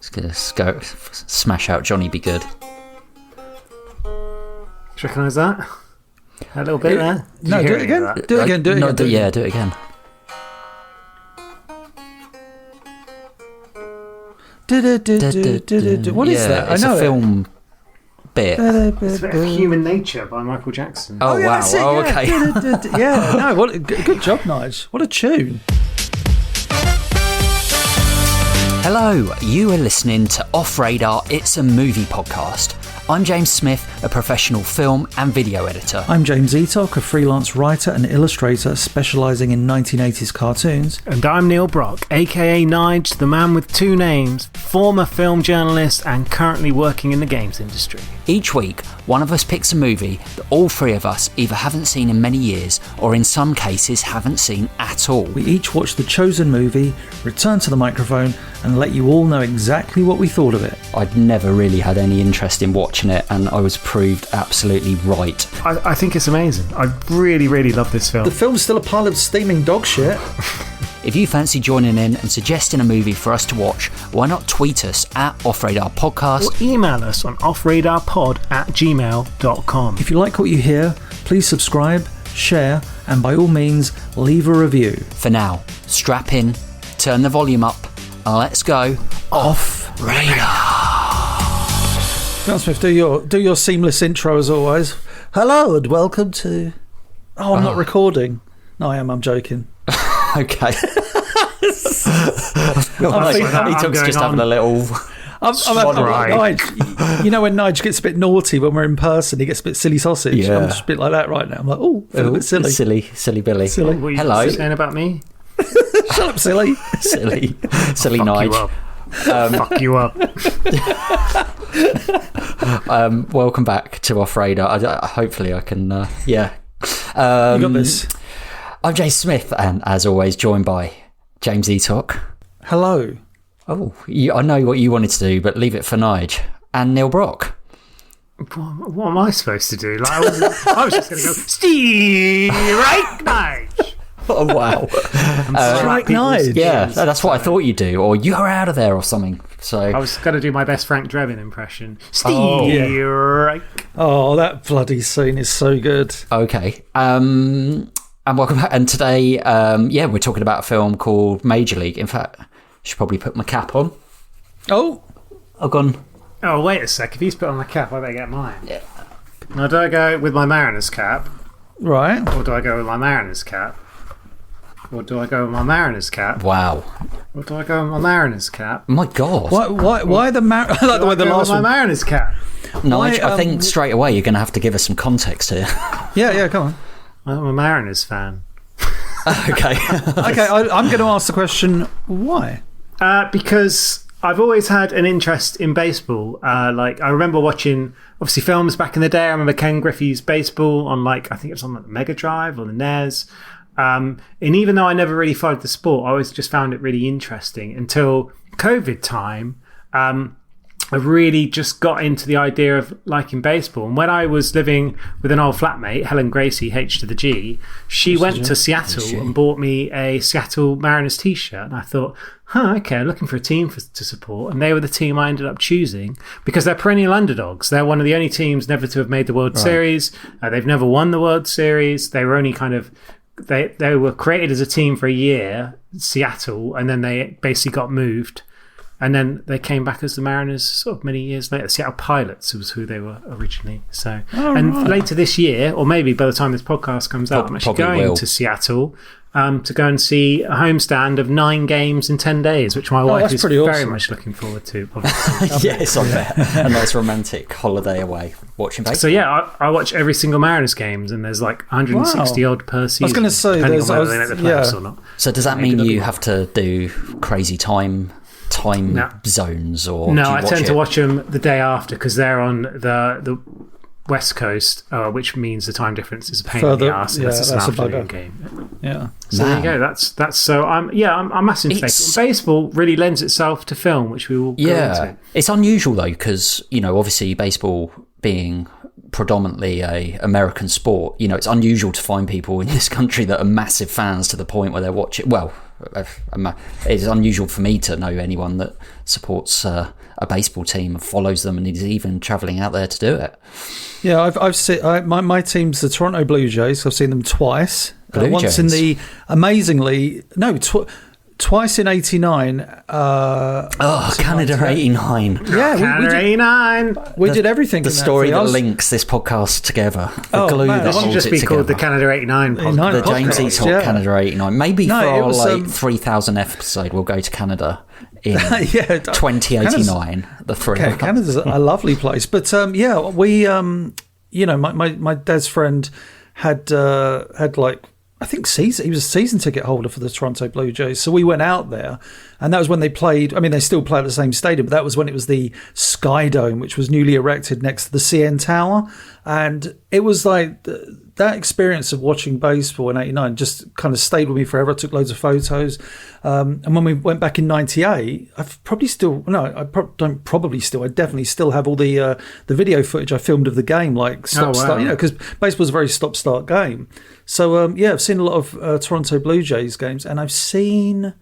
Let's go smash out Johnny Be Good. Do you recognise that? A little bit there? No, do it again. Do it again. Do it again. Yeah, do it again. What is that? It's I know a film bit. It's a bit of Human Nature by Michael Jackson. Oh, yeah, wow. that's it, Oh, yeah. okay. Yeah, no, what a good job, Nige. What a tune. Hello, you are listening to Off Radar, It's a Movie podcast. I'm James Smith, a professional film and video editor. I'm James Eatock, a freelance writer and illustrator specialising in 1980s cartoons. And I'm Neil Brock, aka Nige, the man with two names, former film journalist and currently working in the games industry. Each week, one of us picks a movie that all three of us either haven't seen in many years or in some cases haven't seen at all. We each watch the chosen movie, return to the microphone and let you all know exactly what we thought of it. I'd never really had any interest in watching it and I was proved absolutely right. I think it's amazing. I really, really love this film. The film's still a pile of steaming dog shit. If you fancy joining in and suggesting a movie for us to watch, why not tweet us at Off Radar Podcast or email us on offradarpod@gmail.com. If you like what you hear, please subscribe, share, and by all means, leave a review. For now, strap in, turn the volume up, and let's go Off Radar. John Smith, do your seamless intro as always. Hello and welcome to... Oh, I'm not recording. No, I am. I'm joking. Okay. I think Eatock's just having a little... Nige, you know when Nige gets a bit naughty when we're in person, he gets a bit silly sausage. Yeah. I'm just a bit like that right now. I'm like, oh, a bit silly. Silly Billy. Silly. What are you Hello. saying about me? Shut up, silly. Silly Fuck Nige. you up. Fuck you up. Welcome back to Off Radar. Hopefully I can... You got this. I'm James Smith, and as always, joined by James Eatock. Hello. Oh, I know what you wanted to do, but leave it for Nige. And Neil Brock. What am I supposed to do? Like, I was just going to go, Steve, right, Nige. Oh, wow. Strike Nige. Yeah, that's what I thought you'd do, or you're out of there or something. So I was going to do my best Frank Drebin impression. Steve, right. Oh, that bloody scene is so good. Okay. And welcome back. And today, we're talking about a film called Major League. In fact, I should probably put my cap on. Oh. I've gone... Oh, wait a sec. If he's put on the cap, I better get mine. Yeah. Now, do I go with my Mariners cap? Right. Or do I go with my Mariners cap? Or do I go with my Mariners cap? Wow. Or do I go with my Mariners cap? My God. Why the I like the way the last my one... Mariners cap? Nige, I think straight away you're going to have to give us some context here. Yeah, come on. I'm a Mariners fan. Okay. Okay, I'm going to ask the question, why? Because I've always had an interest in baseball. I remember watching, obviously, films back in the day. I remember Ken Griffey's Baseball on, I think it was on the Mega Drive or the NES. And even though I never really followed the sport, I always just found it really interesting until COVID time. I really just got into the idea of liking baseball. And when I was living with an old flatmate, Helen Gracie, H to the G, she went to Seattle and bought me a Seattle Mariners t-shirt. And I thought, okay, I'm looking for a team to support. And they were the team I ended up choosing because they're perennial underdogs. They're one of the only teams never to have made the World Series. They've never won the World Series. They were only kind of... They were created as a team for a year, Seattle, and then they basically got moved. And then they came back as the Mariners sort of many years later. Seattle Pilots was who they were originally. So, later this year, or maybe by the time this podcast comes out, I'm actually going to Seattle to go and see a homestand of 9 games in 10 days, which my wife is very much looking forward to. Yes, I bet. A nice romantic holiday away watching baseball. So, yeah, I watch every single Mariners games, and there's 160 odd per season. I was going to say, depending on whether they make the playoffs or not. So, does that mean you have to do crazy time zones, or no? I tend to watch them the day after because they're on the West Coast, which means the time difference is a pain in the arse. Yeah, that's an afternoon game. Yeah. So there you go. That's so. I'm massive into baseball. Baseball really lends itself to film, which we will go into. It's unusual though because obviously baseball being predominantly a American sport, it's unusual to find people in this country that are massive fans to the point where they're watching. Well, it's unusual for me to know anyone that supports a baseball team, follows them, and is even travelling out there to do it. Yeah, I've seen my team's the Toronto Blue Jays. I've seen them twice. Once in the twice in '89. Canada '89. Yeah, Canada '89. We did everything. The story that links this podcast together. The glue that It should holds just it be together. called the Canada '89 podcast. The James Eatock Canada '89. Maybe for our 3,000th episode, we'll go to Canada in 2089. The three. Okay, Canada's a lovely place, but we my dad's friend had like, I think he was a season ticket holder for the Toronto Blue Jays. So we went out there, and that was when they played. I mean, they still play at the same stadium, but that was when it was the Sky Dome, which was newly erected next to the CN Tower. And it was like that experience of watching baseball in '89 just kind of stayed with me forever. I took loads of photos. And when we went back in '98, I definitely still have all the video footage I filmed of the game, like stop-start, because baseball's a very stop-start game. So, I've seen a lot of Toronto Blue Jays games, and I've seen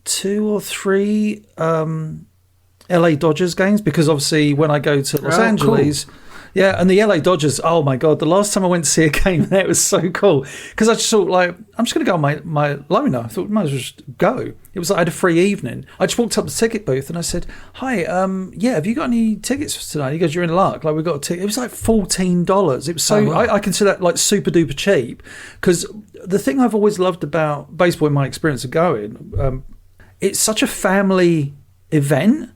2 or 3 LA Dodgers games, because obviously when I go to Los Angeles... Cool. Yeah, and the LA Dodgers, oh my God, the last time I went to see a game there, it was so cool. Because I just thought, like, I'm just going to go on my loaner. I thought, might as well just go. It was like I had a free evening. I just walked up to the ticket booth and I said, hi, have you got any tickets for tonight? He goes, you're in luck. Like, we got a ticket. It was like $14. It was so, I consider that like super duper cheap. Because the thing I've always loved about baseball in my experience of going, it's such a family event.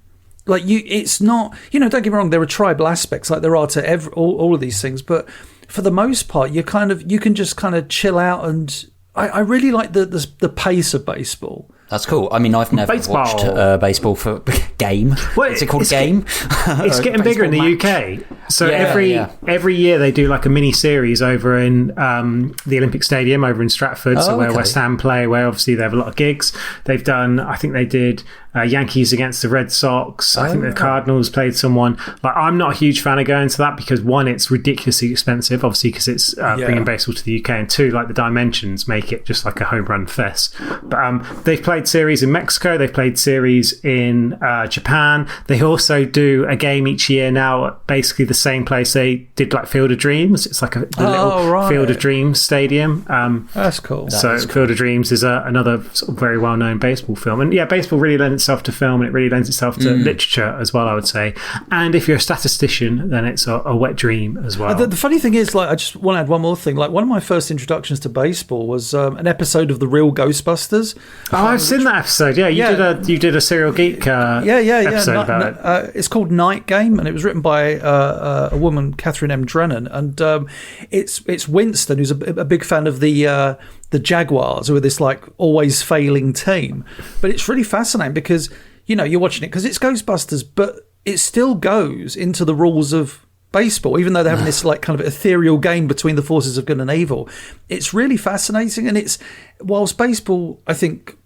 Like it's not, don't get me wrong, there are tribal aspects like there are to all of these things, but for the most part, you can just kind of chill out, and I really like the pace of baseball. That's cool. I mean, I've never watched baseball for game. Is it called game? It's getting bigger in the UK. So every year they do like a mini series over in the Olympic Stadium over in Stratford, where West Ham play, where obviously they have a lot of gigs. They've done, I think they did Yankees against the Red Sox. I think the Cardinals played someone. Like, I'm not a huge fan of going to that because, one, it's ridiculously expensive, obviously, because it's bringing baseball to the UK, and two, like the dimensions make it just like a home run fest. But they've played series in Mexico, they've played series in Japan. They also do a game each year now at basically the same place they did like Field of Dreams. It's like a little Field of Dreams stadium. That's cool. Field of Dreams is another sort of very well-known baseball film, and baseball really lends itself to film, and it really lends itself to literature as well, I would say. And if you're a statistician, then it's a wet dream as well. The funny thing is, like, I just want to add one more thing. Like, one of my first introductions to baseball was an episode of The Real Ghostbusters. I've seen that episode. You did a Serial Geek episode about it. It's called Night Game, and it was written by a woman, Catherine M. Drennan, and it's Winston, who's a big fan of the Jaguars, who are this like always failing team. But it's really fascinating because you're watching it because it's Ghostbusters, but it still goes into the rules of baseball, even though they're having this like kind of ethereal game between the forces of good and evil. It's really fascinating, and it's, whilst baseball, I think,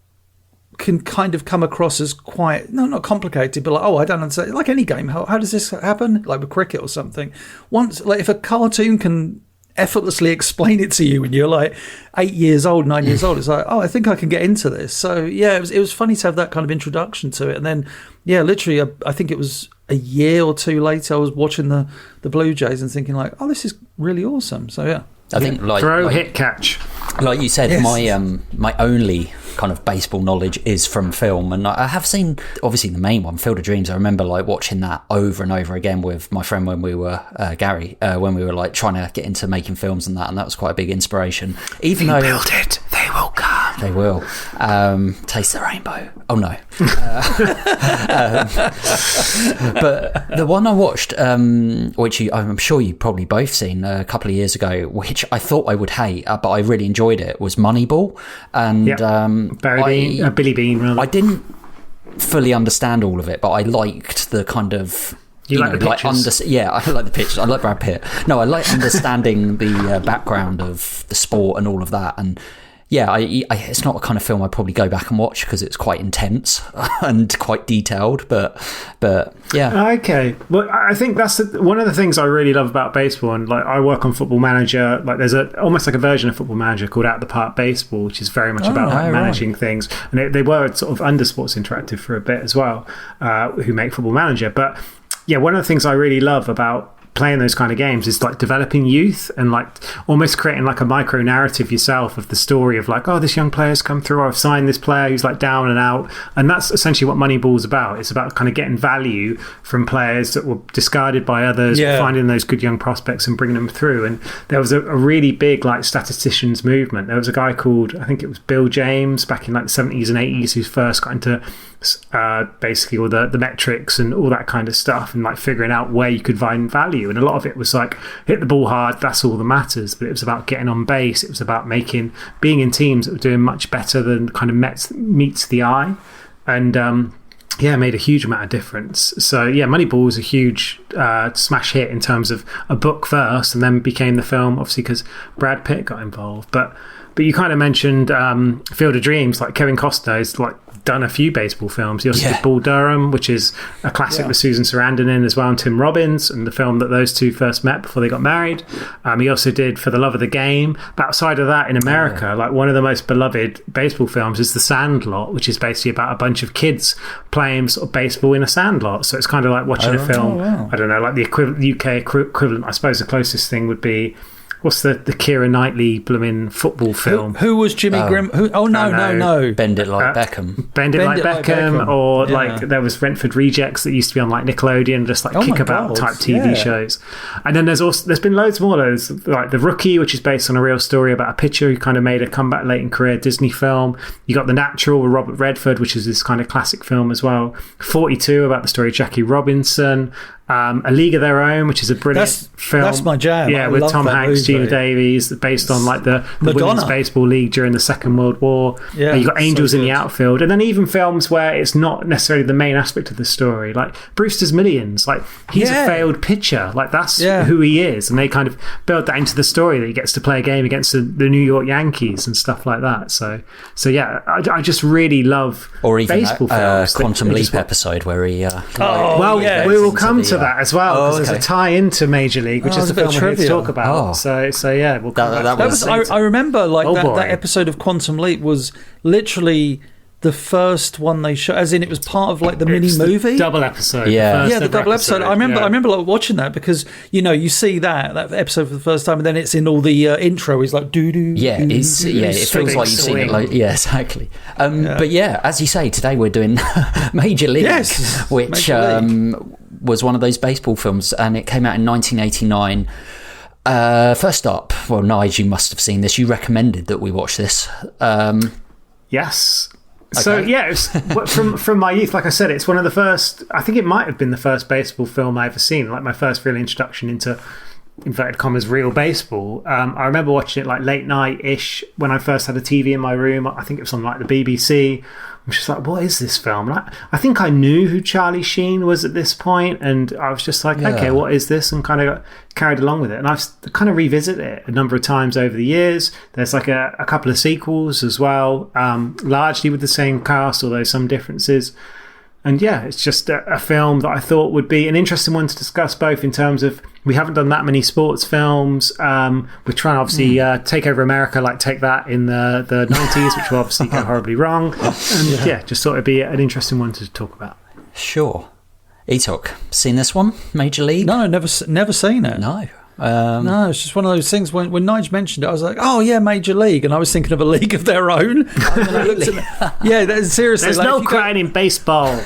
can kind of come across as quite, not complicated, but like, I don't understand, like any game, how does this happen, like with cricket or something. Once, like, if a cartoon can effortlessly explain it to you when you're like 8 years old, 9 years old, it's like, I think I can get into this. So it was funny to have that kind of introduction to it. And then literally I think it was a year or two later, I was watching the Blue Jays and thinking like, this is really awesome. So I think hit catch, like you said, my only kind of baseball knowledge is from film, and I have seen obviously the main one, Field of Dreams. I remember like watching that over and over again with my friend when we were Gary, when we were like trying to get into making films and that was quite a big inspiration. Even though build it, they will come. They will taste the rainbow. Oh no! But the one I watched, which I'm sure you've probably both seen a couple of years ago, which I thought I would hate, but I really enjoyed it, was Moneyball. And Billy Bean, rather. I didn't fully understand all of it, but I liked the kind of... You like the pictures? I like the pictures. I like Brad Pitt. No, I like understanding the background of the sport and all of that. And It's not a kind of film I'd probably go back and watch because it's quite intense and quite detailed, but yeah. Okay. Well, I think that's one of the things I really love about baseball, and like I work on Football Manager. Like there's almost like a version of Football Manager called Out the Park Baseball, which is very much about managing things. And they were sort of under Sports Interactive for a bit as well, who make Football Manager. But yeah, one of the things I really love about playing those kind of games is like developing youth and like almost creating like a micro narrative yourself of the story of like, oh, this young player's come through, or I've signed this player who's like down and out. And that's essentially what Moneyball's about. It's about kind of getting value from players that were discarded by others, finding those good young prospects and bringing them through. And there was a really big like statisticians movement. There was a guy called, I think it was Bill James, back in like the 70s and 80s, who first got into basically all the metrics and all that kind of stuff, and like figuring out where you could find value. And a lot of it was like hit the ball hard, that's all that matters. But it was about getting on base. It was about being in teams that were doing much better than kind of meets the eye. And made a huge amount of difference. So yeah, Moneyball was a huge smash hit in terms of a book first, and then became the film, obviously because Brad Pitt got involved. But you kind of mentioned Field of Dreams. Like Kevin Costner has like done a few baseball films. He also did Bull Durham, which is a classic with Susan Sarandon in as well, and Tim Robbins, and the film that those two first met before they got married. He also did For the Love of the Game. But outside of that, in America, like one of the most beloved baseball films is The Sandlot, which is basically about a bunch of kids playing sort of baseball in a sandlot. So it's kind of like watching a film. I don't know, like the UK equivalent. I suppose the closest thing would be, what's the Keira Knightley blooming football film? Who was Jimmy Grimm? No. Bend It Like Beckham. Bend It Like Beckham. Or like there was Brentford Rejects that used to be on like Nickelodeon, just like kickabout type TV shows. And then there's been loads more. There's like The Rookie, which is based on a real story about a pitcher who kind of made a comeback late in career, Disney film. You got The Natural with Robert Redford, which is this kind of classic film as well. 42 about the story of Jackie Robinson. A League of Their Own, which is a brilliant film. That's my jam. Yeah, with Tom Hanks, Gina Davies, based on like the Women's Baseball League during the Second World War. Yeah, you've got Angels in the Outfield. And then even films where it's not necessarily the main aspect of the story, like Brewster's Millions. Like, he's a failed pitcher. Like, that's who he is. And they kind of build that into the story, that he gets to play a game against the New York Yankees and stuff like that. So yeah, I just really love baseball films. Quantum Leap episode where he... we will come to that as well, because there's a tie into Major League, which is the film we're here to talk about. So yeah, we'll come back to that. I remember like that episode of Quantum Leap was literally the first one they showed, as in it was part of like the mini movie double episode. The double episode. I remember like watching that, because you see that episode for the first time, and then it's in all the intro. He's like doo doo. Yeah, it feels like you've seen it. Like, exactly. But yeah, as you say, today we're doing Major League, which was one of those baseball films, and it came out in 1989. First up, well, Nige, you must have seen this. You recommended that we watch this. Yes. So yeah, it's from my youth. Like I said, it's one of the first. I think it might have been the first baseball film I ever seen. Like my first real introduction into, inverted commas, real baseball. I remember watching it like late night ish when I first had a TV in my room. I think it was on like the BBC. I'm just like, what is this film? And I think I knew who Charlie Sheen was at this point, and I was just like, okay, what is this? And kind of got carried along with it. And I've kind of revisited it a number of times over the years. There's like a couple of sequels as well, largely with the same cast, although some differences. And yeah, it's just a film that I thought would be an interesting one to discuss, both in terms of, we haven't done that many sports films. We're trying to obviously take over America, like Take That in the 90s, which will obviously go horribly wrong. And just thought it'd be an interesting one to talk about. Sure. Etok, seen this one, Major League? No, never seen it. No. No, it's just one of those things. When Nige mentioned it, I was like, "Oh yeah, Major League," and I was thinking of A League of Their Own. Seriously. There's no crying in baseball.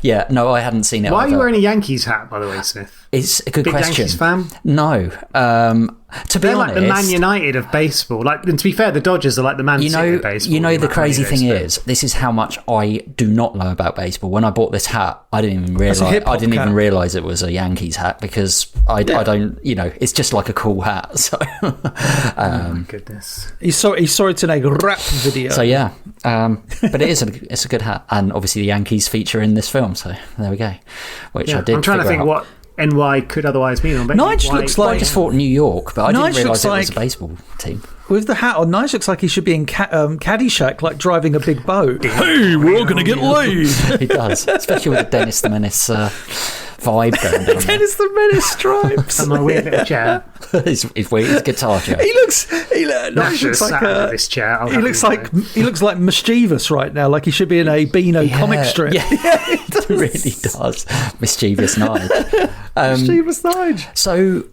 Yeah, no, I hadn't seen it. Why are you wearing a Yankees hat, by the way, Smith? It's a good Big question. Yankees fan? No. To be They're honest, like the Man United of baseball. Like, and to be fair, the Dodgers are like the Man City of baseball. The crazy thing is, this is how much I do not know about baseball. When I bought this hat, I didn't even realize it was a Yankees hat, because I don't. It's just like a cool hat. So, oh my goodness, he saw it in a rap video. So yeah, but it's a good hat, and obviously the Yankees feature in this film. So there we go. Which I did. I'm trying to think what NY could otherwise mean. Nige looks like... I just thought New York, but I didn't realise it was a like, baseball team. With the hat on, Nige looks like he should be in Caddyshack, like driving a big boat. Hey, we're all going to get laid. He does, especially with the Dennis the Menace vibe going down. Dennis the Menace stripes. And my weird little chair. his guitar chair. He looks like this chair. He looks like mischievous right now, like he should be in a Beano comic strip. Yeah, it really does. Mischievous Nige. Mischievous Nige. So,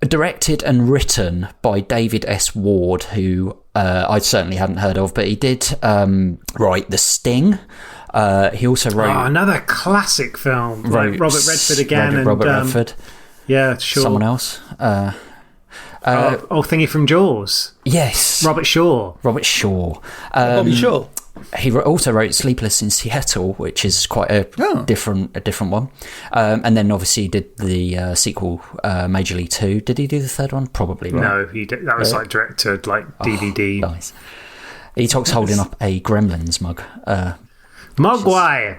directed and written by David S. Ward, who I certainly hadn't heard of, but he did write The Sting. He also wrote... another classic film. Robert Redford again. Robert Redford. Yeah, sure. Someone else. Thingy from Jaws. Yes. Robert Shaw. Bobby Shaw. He also wrote Sleepless in Seattle, which is quite a different one. And then obviously he did the sequel, Major League 2. Did he do the third one? Probably, right? No, he did. That was directed, DVD. Nice. He talks holding up a Gremlins mug. Mogwai.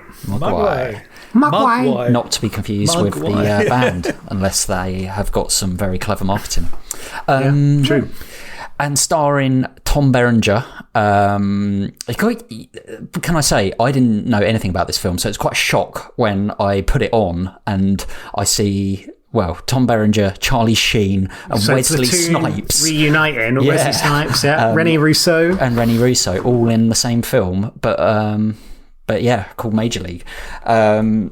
Not to be confused with the band, unless they have got some very clever marketing. True. And starring Tom Berenger. Can I say, I didn't know anything about this film, so it's quite a shock when I put it on and I see... Well, Tom Berenger, Charlie Sheen, and Wesley Snipes reuniting. Wesley Snipes, Renne Russo, and Renne Russo, all in the same film, but called Major League. And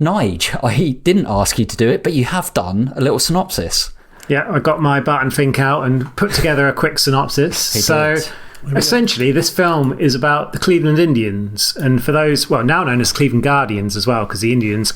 Nige, I didn't ask you to do it, but you have done a little synopsis. Yeah, I got my Barton Fink out and put together a quick synopsis. Essentially, this film is about the Cleveland Indians, and for those, now known as Cleveland Guardians as well, because the Indians,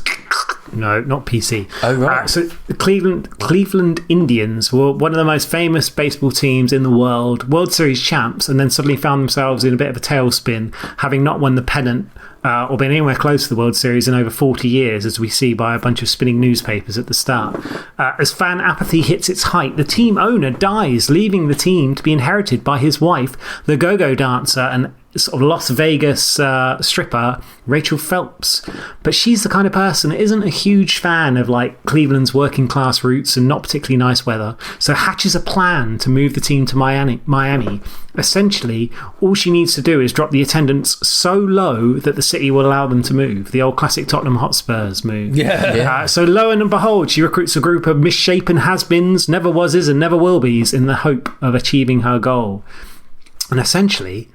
no, not PC. Oh, right. So the Cleveland Indians were one of the most famous baseball teams in the world, World Series champs, and then suddenly found themselves in a bit of a tailspin, having not won the pennant or been anywhere close to the World Series in over 40 years, as we see by a bunch of spinning newspapers at the start. As fan apathy hits its height, the team owner dies, leaving the team to be inherited by his wife, the go-go dancer and sort of Las Vegas stripper, Rachel Phelps. But she's the kind of person that isn't a huge fan of Cleveland's working class roots and not particularly nice weather, so hatches a plan to move the team to Miami. Essentially, all she needs to do is drop the attendance so low that the city will allow them to move. The old classic Tottenham Hotspurs move. So lo and behold, she recruits a group of misshapen has-beens, never wases and never will be's in the hope of achieving her goal. And essentially,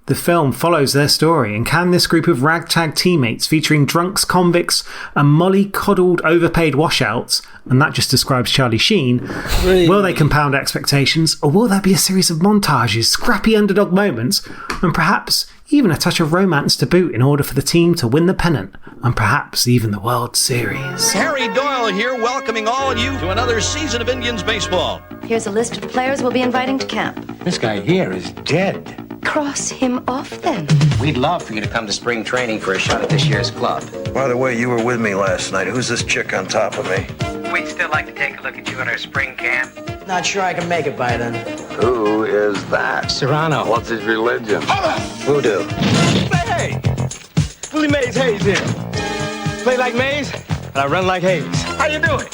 the film follows their story, and can this group of ragtag teammates featuring drunks, convicts, and molly-coddled overpaid washouts, and that just describes Charlie Sheen, will they compound expectations, or will there be a series of montages, scrappy underdog moments, and perhaps even a touch of romance to boot in order for the team to win the pennant, and perhaps even the World Series? Harry Doyle here, welcoming all of you to another season of Indians baseball. Here's a list of players we'll be inviting to camp. This guy here is dead. Cross him off, then. We'd love for you to come to spring training for a shot at this year's club. By the way, you were with me last night. Who's this chick on top of me? We'd still like to take a look at you at our spring camp. Not sure I can make it by then. Who is that? Serrano. What's his religion? Voodoo. Hey! Willie Mays Hayes here. Play like Mays, and I run like Hayes. How you doing?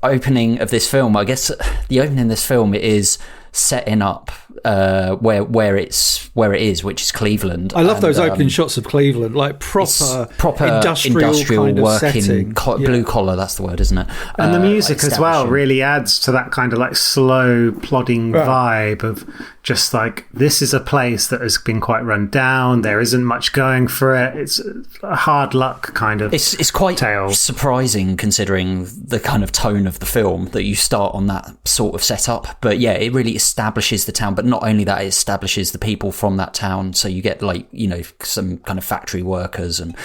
Opening of this film, I guess the opening of this film is setting up where it is, which is Cleveland. I love those opening shots of Cleveland, like proper industrial kind of working setting. Blue collar, that's the word, isn't it? And the music as well really adds to that kind of slow plodding vibe of just this is a place that has been quite run down, there isn't much going for it, it's a hard luck kind of it's quite tale. Surprising considering the kind of tone of the film that you start on that sort of setup. But yeah, it really establishes the town, but not only that, it establishes the people from that town. So you get some kind of factory workers and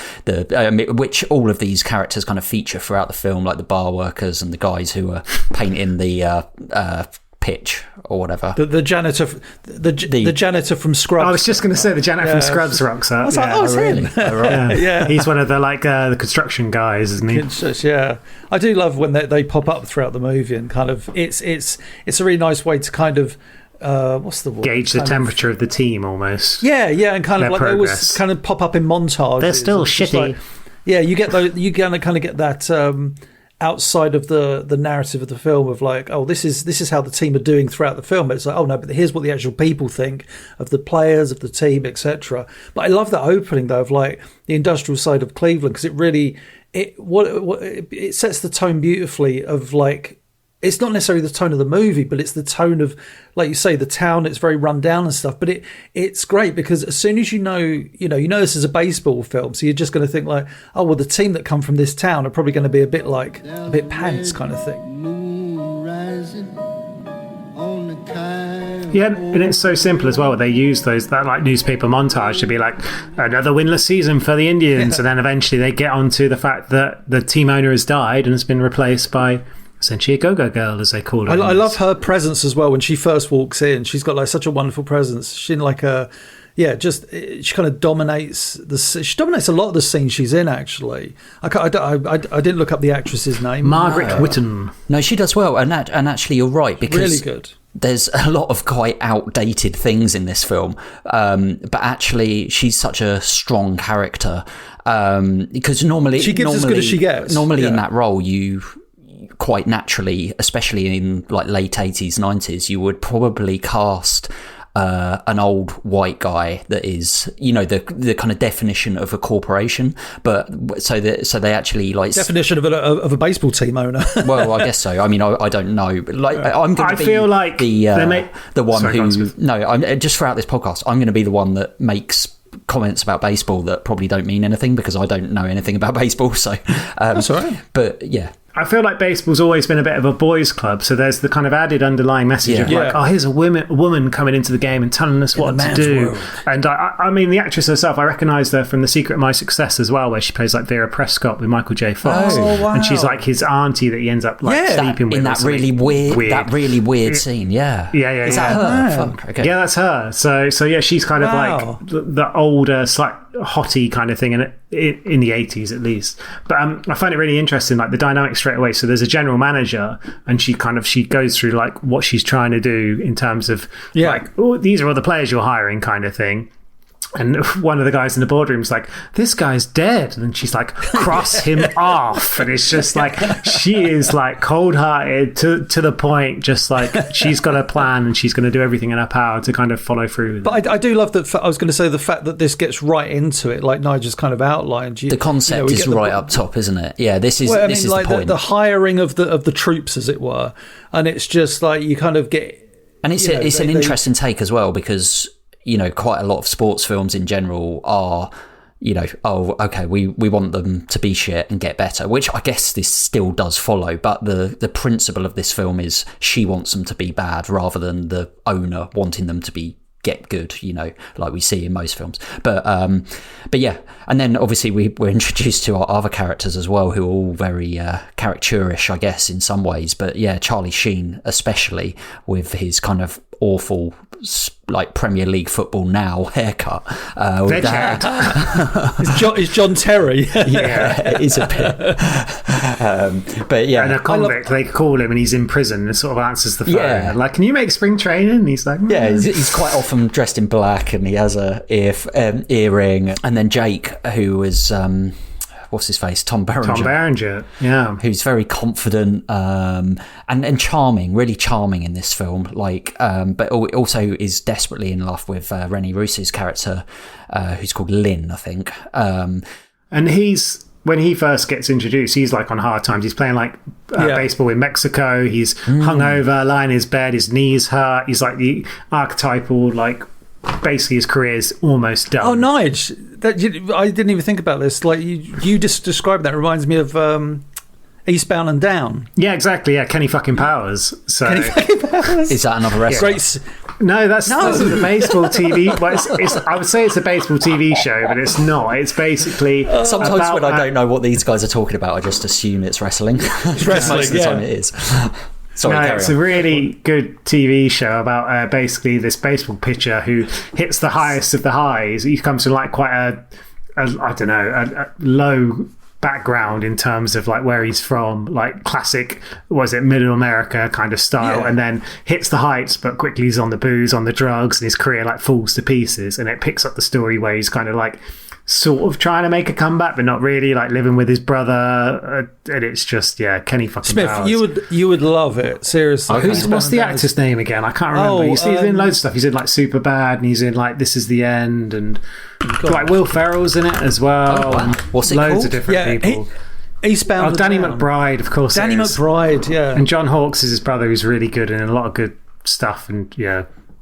which all of these characters kind of feature throughout the film, like the bar workers and the guys who are painting the pitch or whatever. The janitor, the janitor from Scrubs. I was just going to say the janitor from Scrubs rocks up. I was like, it's him. Yeah. He's one of the the construction guys, isn't he? Yeah, I do love when they pop up throughout the movie, and kind of it's a really nice way to kind of what's the word? Gauge the temperature of the team almost. Yeah, and kind of like they always kind of pop up in montages. They're still shitty. Like, yeah, you get those. You kind of get that outside of the narrative of the film of like, oh, this is how the team are doing throughout the film. But it's like, oh no, but here's what the actual people think of the players, of the team, etc. But I love that opening though of like the industrial side of Cleveland, because it really it sets the tone beautifully of like. It's not necessarily the tone of the movie, but it's the tone of, like you say, the town. It's very run down and stuff. But it's great because as soon as you know this is a baseball film, so you're just going to think like, oh well, the team that come from this town are probably going to be a bit pants kind of thing. Yeah, and it's so simple as well. They use that like newspaper montage to be like another winless season for the Indians, and then eventually they get onto the fact that the team owner has died and has been replaced by essentially a go-go girl, as they call her. I love her presence as well when she first walks in. She's got like such a wonderful presence. She kind of dominates she dominates a lot of the scenes she's in. Actually, I didn't look up the actress's name. Margaret Whitten. No, she does well, and actually you're right, because really good. There's a lot of quite outdated things in this film, but actually she's such a strong character, because normally she gives as good as she gets. Normally in that role, you quite naturally, especially in like late 80s, 90s, you would probably cast an old white guy that is, the kind of definition of a corporation, but so they actually like definition of a baseball team owner. Well, I guess so. I mean, I don't know, but like I'm going to be feel like the one I'm just throughout this podcast, I'm going to be the one that makes comments about baseball that probably don't mean anything because I don't know anything about baseball. So that's all right. But yeah. I feel like baseball's always been a bit of a boys' club, so there's the kind of added underlying message of like, oh, here's a woman coming into the game and telling us what to do. World. And I mean, the actress herself, I recognised her from The Secret of My Success as well, where she plays like Vera Prescott with Michael J. Fox. Oh, wow. And she's like his auntie that he ends up like sleeping with. In that really weird scene, yeah. Yeah. Is that her? Fuck, okay. Yeah, that's her. So yeah, she's kind of like the older, slight hottie kind of thing in the 80s at least. But I find it really interesting, like the dynamic straight away. So there's a general manager and she goes through like what she's trying to do in terms of like, oh, these are all the players you're hiring kind of thing. And one of the guys in the boardroom's like, this guy's dead. And she's like, cross him off. And it's just like, she is like cold-hearted to the point, just like she's got a plan and she's going to do everything in her power to kind of follow through. But I do love that. I was going to say the fact that this gets right into it, like Nige's kind of outlined. The concept is right up top, isn't it? Yeah, this is like the point. The hiring of the troops, as it were. And it's just like you kind of get... And it's an interesting take as well, because... quite a lot of sports films in general are, oh, okay, we want them to be shit and get better, which I guess this still does follow. But the principle of this film is she wants them to be bad rather than the owner wanting them to get good, like we see in most films. But yeah, and then obviously we're introduced to our other characters as well, who are all very caricaturish, I guess, in some ways. But yeah, Charlie Sheen, especially with his kind of awful like Premier League football now haircut. It's John Terry. Yeah, it is a bit. But yeah, and a convict, they call him, and he's in prison and sort of answers the phone. Yeah. Like, can you make spring training? And he's like, yeah, he's quite often dressed in black, and he has a earring. And then Jake, who was what's his face? Tom Berenger. Yeah. Who's very confident and charming, really charming in this film. Like, but also is desperately in love with Renne Russo's character, who's called Lynn, I think. And when he first gets introduced, he's like on hard times. He's playing like baseball in Mexico. He's hungover, lying in his bed, his knees hurt. He's like the archetypal, like, basically his career is almost done. Oh, Nige, I didn't even think about this. Like you just described that. It reminds me of Eastbound and Down. Yeah, exactly. Yeah, Kenny fucking Powers. So Kenny fucking Powers. Is that another wrestler? No, that's the baseball TV. Well, I would say it's a baseball TV show, but it's not. It's basically sometimes when I don't know what these guys are talking about, I just assume it's wrestling. It's wrestling. Most of the time it is. Sorry, it's a really good TV show about basically this baseball pitcher who hits the highest of the highs. He comes from like quite a low background in terms of like where he's from, like classic, middle America kind of style, and then hits the heights, but quickly he's on the booze, on the drugs, and his career like falls to pieces. And it picks up the story where he's kind of like sort of trying to make a comeback, but not really, like living with his brother. And it's just, Kenny fucking Smith, Powers. you would love it, seriously. What's the actor's name again? I can't remember. He's in loads of stuff. He's in like Superbad, and he's in like This Is the End, and like Will Ferrell's in it as well. Wow. What's it loads called? of different people. Eastbound. Danny McBride, of course. Danny McBride, yeah. And John Hawkes is his brother, who's really good and in a lot of good stuff. And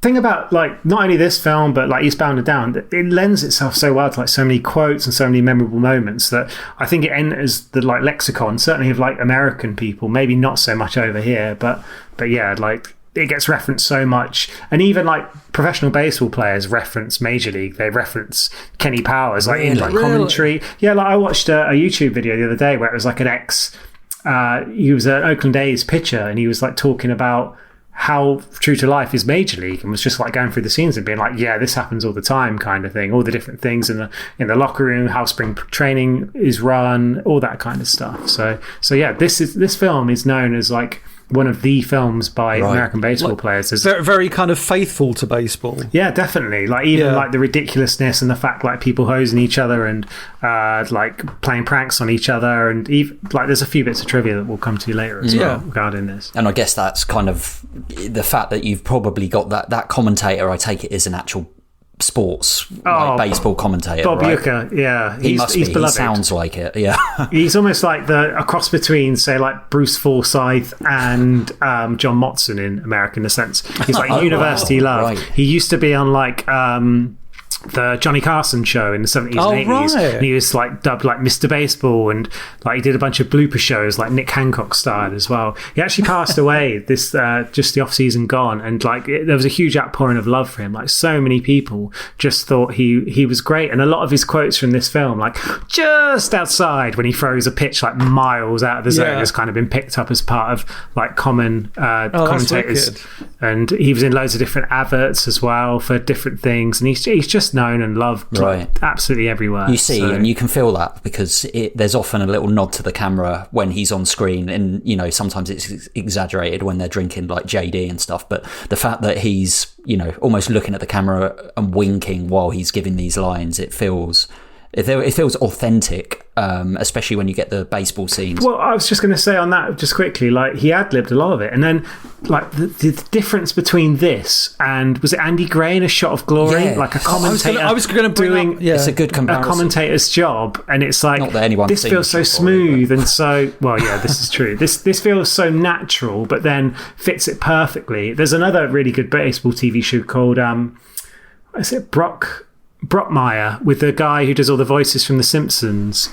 thing about like not only this film but like Eastbound and Down, it lends itself so well to like so many quotes and so many memorable moments that I think it enters the like lexicon, certainly of like American people, maybe not so much over here, but like it gets referenced so much. And even like professional baseball players reference Major League, they reference Kenny Powers like in like commentary. Like I watched a YouTube video the other day where it was like an he was an Oakland A's pitcher, and he was like talking about how true to life is Major League, and was just like going through the scenes and being like, this happens all the time kind of thing, all the different things in the locker room, how spring training is run, all that kind of stuff. So this film is known as like one of the films by American baseball players. Is very, very kind of faithful to baseball. Yeah, definitely. Like even like the ridiculousness and the fact like people hosing each other and like playing pranks on each other, and even like there's a few bits of trivia that we'll come to later as well regarding this. And I guess that's kind of the fact that you've probably got that commentator, I take it, is an actual sports like baseball commentator, Bob right? Uecker, He's beloved. He sounds like it. He's almost like a cross between, say, like Bruce Forsyth and John Motson in America, in a sense. He's like university love. Right. He used to be on like the Johnny Carson show in the 70s and 80s, and he was like dubbed like Mr. Baseball, and like he did a bunch of blooper shows like Nick Hancock style as well. He actually passed away this just the off season gone, and like there was a huge outpouring of love for him. Like so many people just thought he was great, and a lot of his quotes from this film, like just outside when he throws a pitch like miles out of the zone, has kind of been picked up as part of like common commentators. And he was in loads of different adverts as well for different things, and he's just known and loved absolutely everywhere. You see, and you can feel that because there's often a little nod to the camera when he's on screen, and sometimes it's exaggerated when they're drinking like JD and stuff, but the fact that he's almost looking at the camera and winking while he's giving these lines, it feels authentic, especially when you get the baseball scenes. Well, I was just going to say on that just quickly, like he ad-libbed a lot of it, and then like the difference between this and, was it Andy Gray in A Shot of Glory, like a commentator I was going to bring up, it's a good comparison. A commentator's job, and it's like, not that anyone this feels so smooth and so this is true, this feels so natural, but then fits it perfectly. There's another really good baseball TV show called is it Brockmire, with the guy who does all the voices from The Simpsons.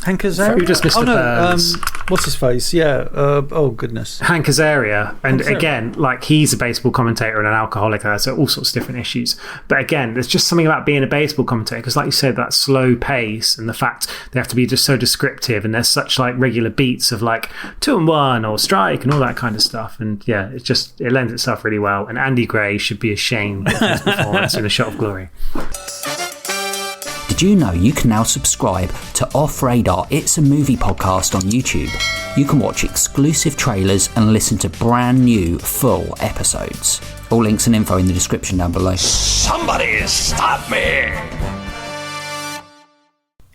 Hank Azaria? Who just Mr. Burns? What's his face? Yeah. Oh, goodness. Hank Azaria. And again, like he's a baseball commentator and an alcoholic, so all sorts of different issues. But again, there's just something about being a baseball commentator, because like you said, that slow pace and the fact they have to be just so descriptive, and there's such like regular beats of like 2-1 or strike and all that kind of stuff. And it lends itself really well. And Andy Gray should be ashamed of his performance in A Shot of Glory. Did you know you can now subscribe to Off Radar It's a Movie podcast on YouTube? You can watch exclusive trailers and listen to brand new full episodes. All links and info in the description down below. Somebody stop me!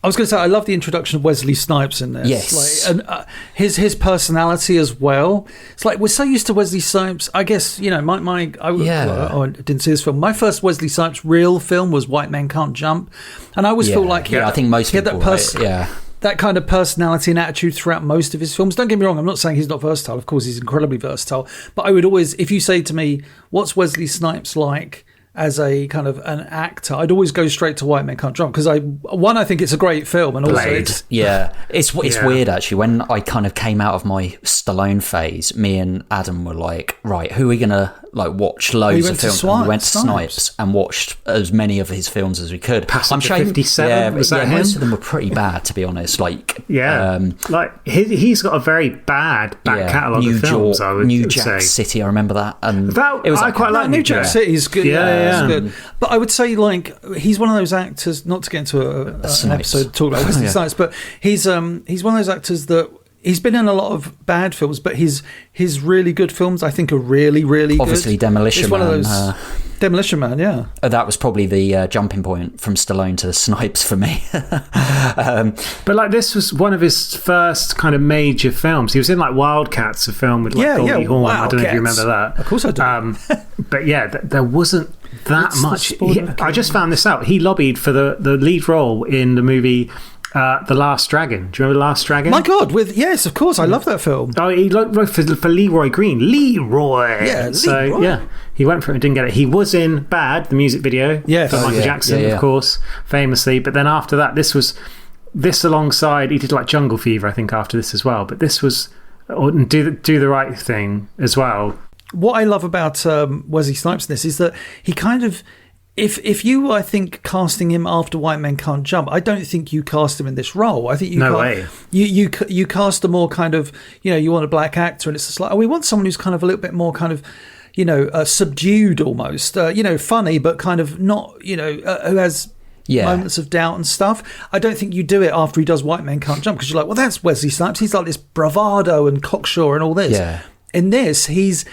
I was going to say, I love the introduction of Wesley Snipes in this. Yes. Like, and his personality as well. It's like, we're so used to Wesley Snipes. I guess, I didn't see this film. My first Wesley Snipes real film was White Men Can't Jump. And I always feel like I think most people, that kind of personality and attitude throughout most of his films. Don't get me wrong, I'm not saying he's not versatile. Of course, he's incredibly versatile. But I would always, if you say to me, what's Wesley Snipes like as a kind of an actor, I'd always go straight to White Men Can't Jump, because I think it's a great film, and also it's weird actually. When I kind of came out of my Stallone phase, me and Adam were like, right, who are we gonna like watch loads of films. We went to Snipes Snipes and watched as many of his films as we could. Passenger 57, was that him? Most of them were pretty bad, to be honest. Like, like he's got a very bad back catalogue of films. I would New say. Jack City, I remember that, and it was I quite like New Jack City is good. Yeah. It's good. But I would say like he's one of those actors. Not to get into an episode to talk about Wesley Snipes, but he's one of those actors that. He's been in a lot of bad films, but his really good films, I think, are really, really good. Obviously, Demolition Man. One of those, Demolition Man, yeah. That was probably the jumping point from Stallone to Snipes for me. But like this was one of his first kind of major films. He was in like Wildcats, a film with like Goldie Hawn. I don't know if you remember that. Of course I do. But yeah, there wasn't that much. I just found this out. He lobbied for the lead role in the movie The Last Dragon. Do you remember The Last Dragon? My God, yes, of course, I love that film. Oh, he wrote for Leroy Green. Leroy! Yeah, so, Leroy. yeah, he went for it and didn't get it. He was in Bad, the music video, for Michael Jackson, of course, famously. But then after that, this alongside, he did like Jungle Fever, I think, after this as well. But this was Do the Right Thing as well. What I love about Wesley Snipes in this is that he kind of... If you were, I think, casting him after White Men Can't Jump, I don't think you cast him in this role. I think you cast a more kind of, you want a black actor, and it's just like, we want someone who's kind of a little bit more kind of, subdued almost, funny, but kind of not, who has moments of doubt and stuff. I don't think you do it after he does White Men Can't Jump, because you're like, well, that's Wesley Snipes. He's like this bravado and cocksure and all this. Yeah. In this, he's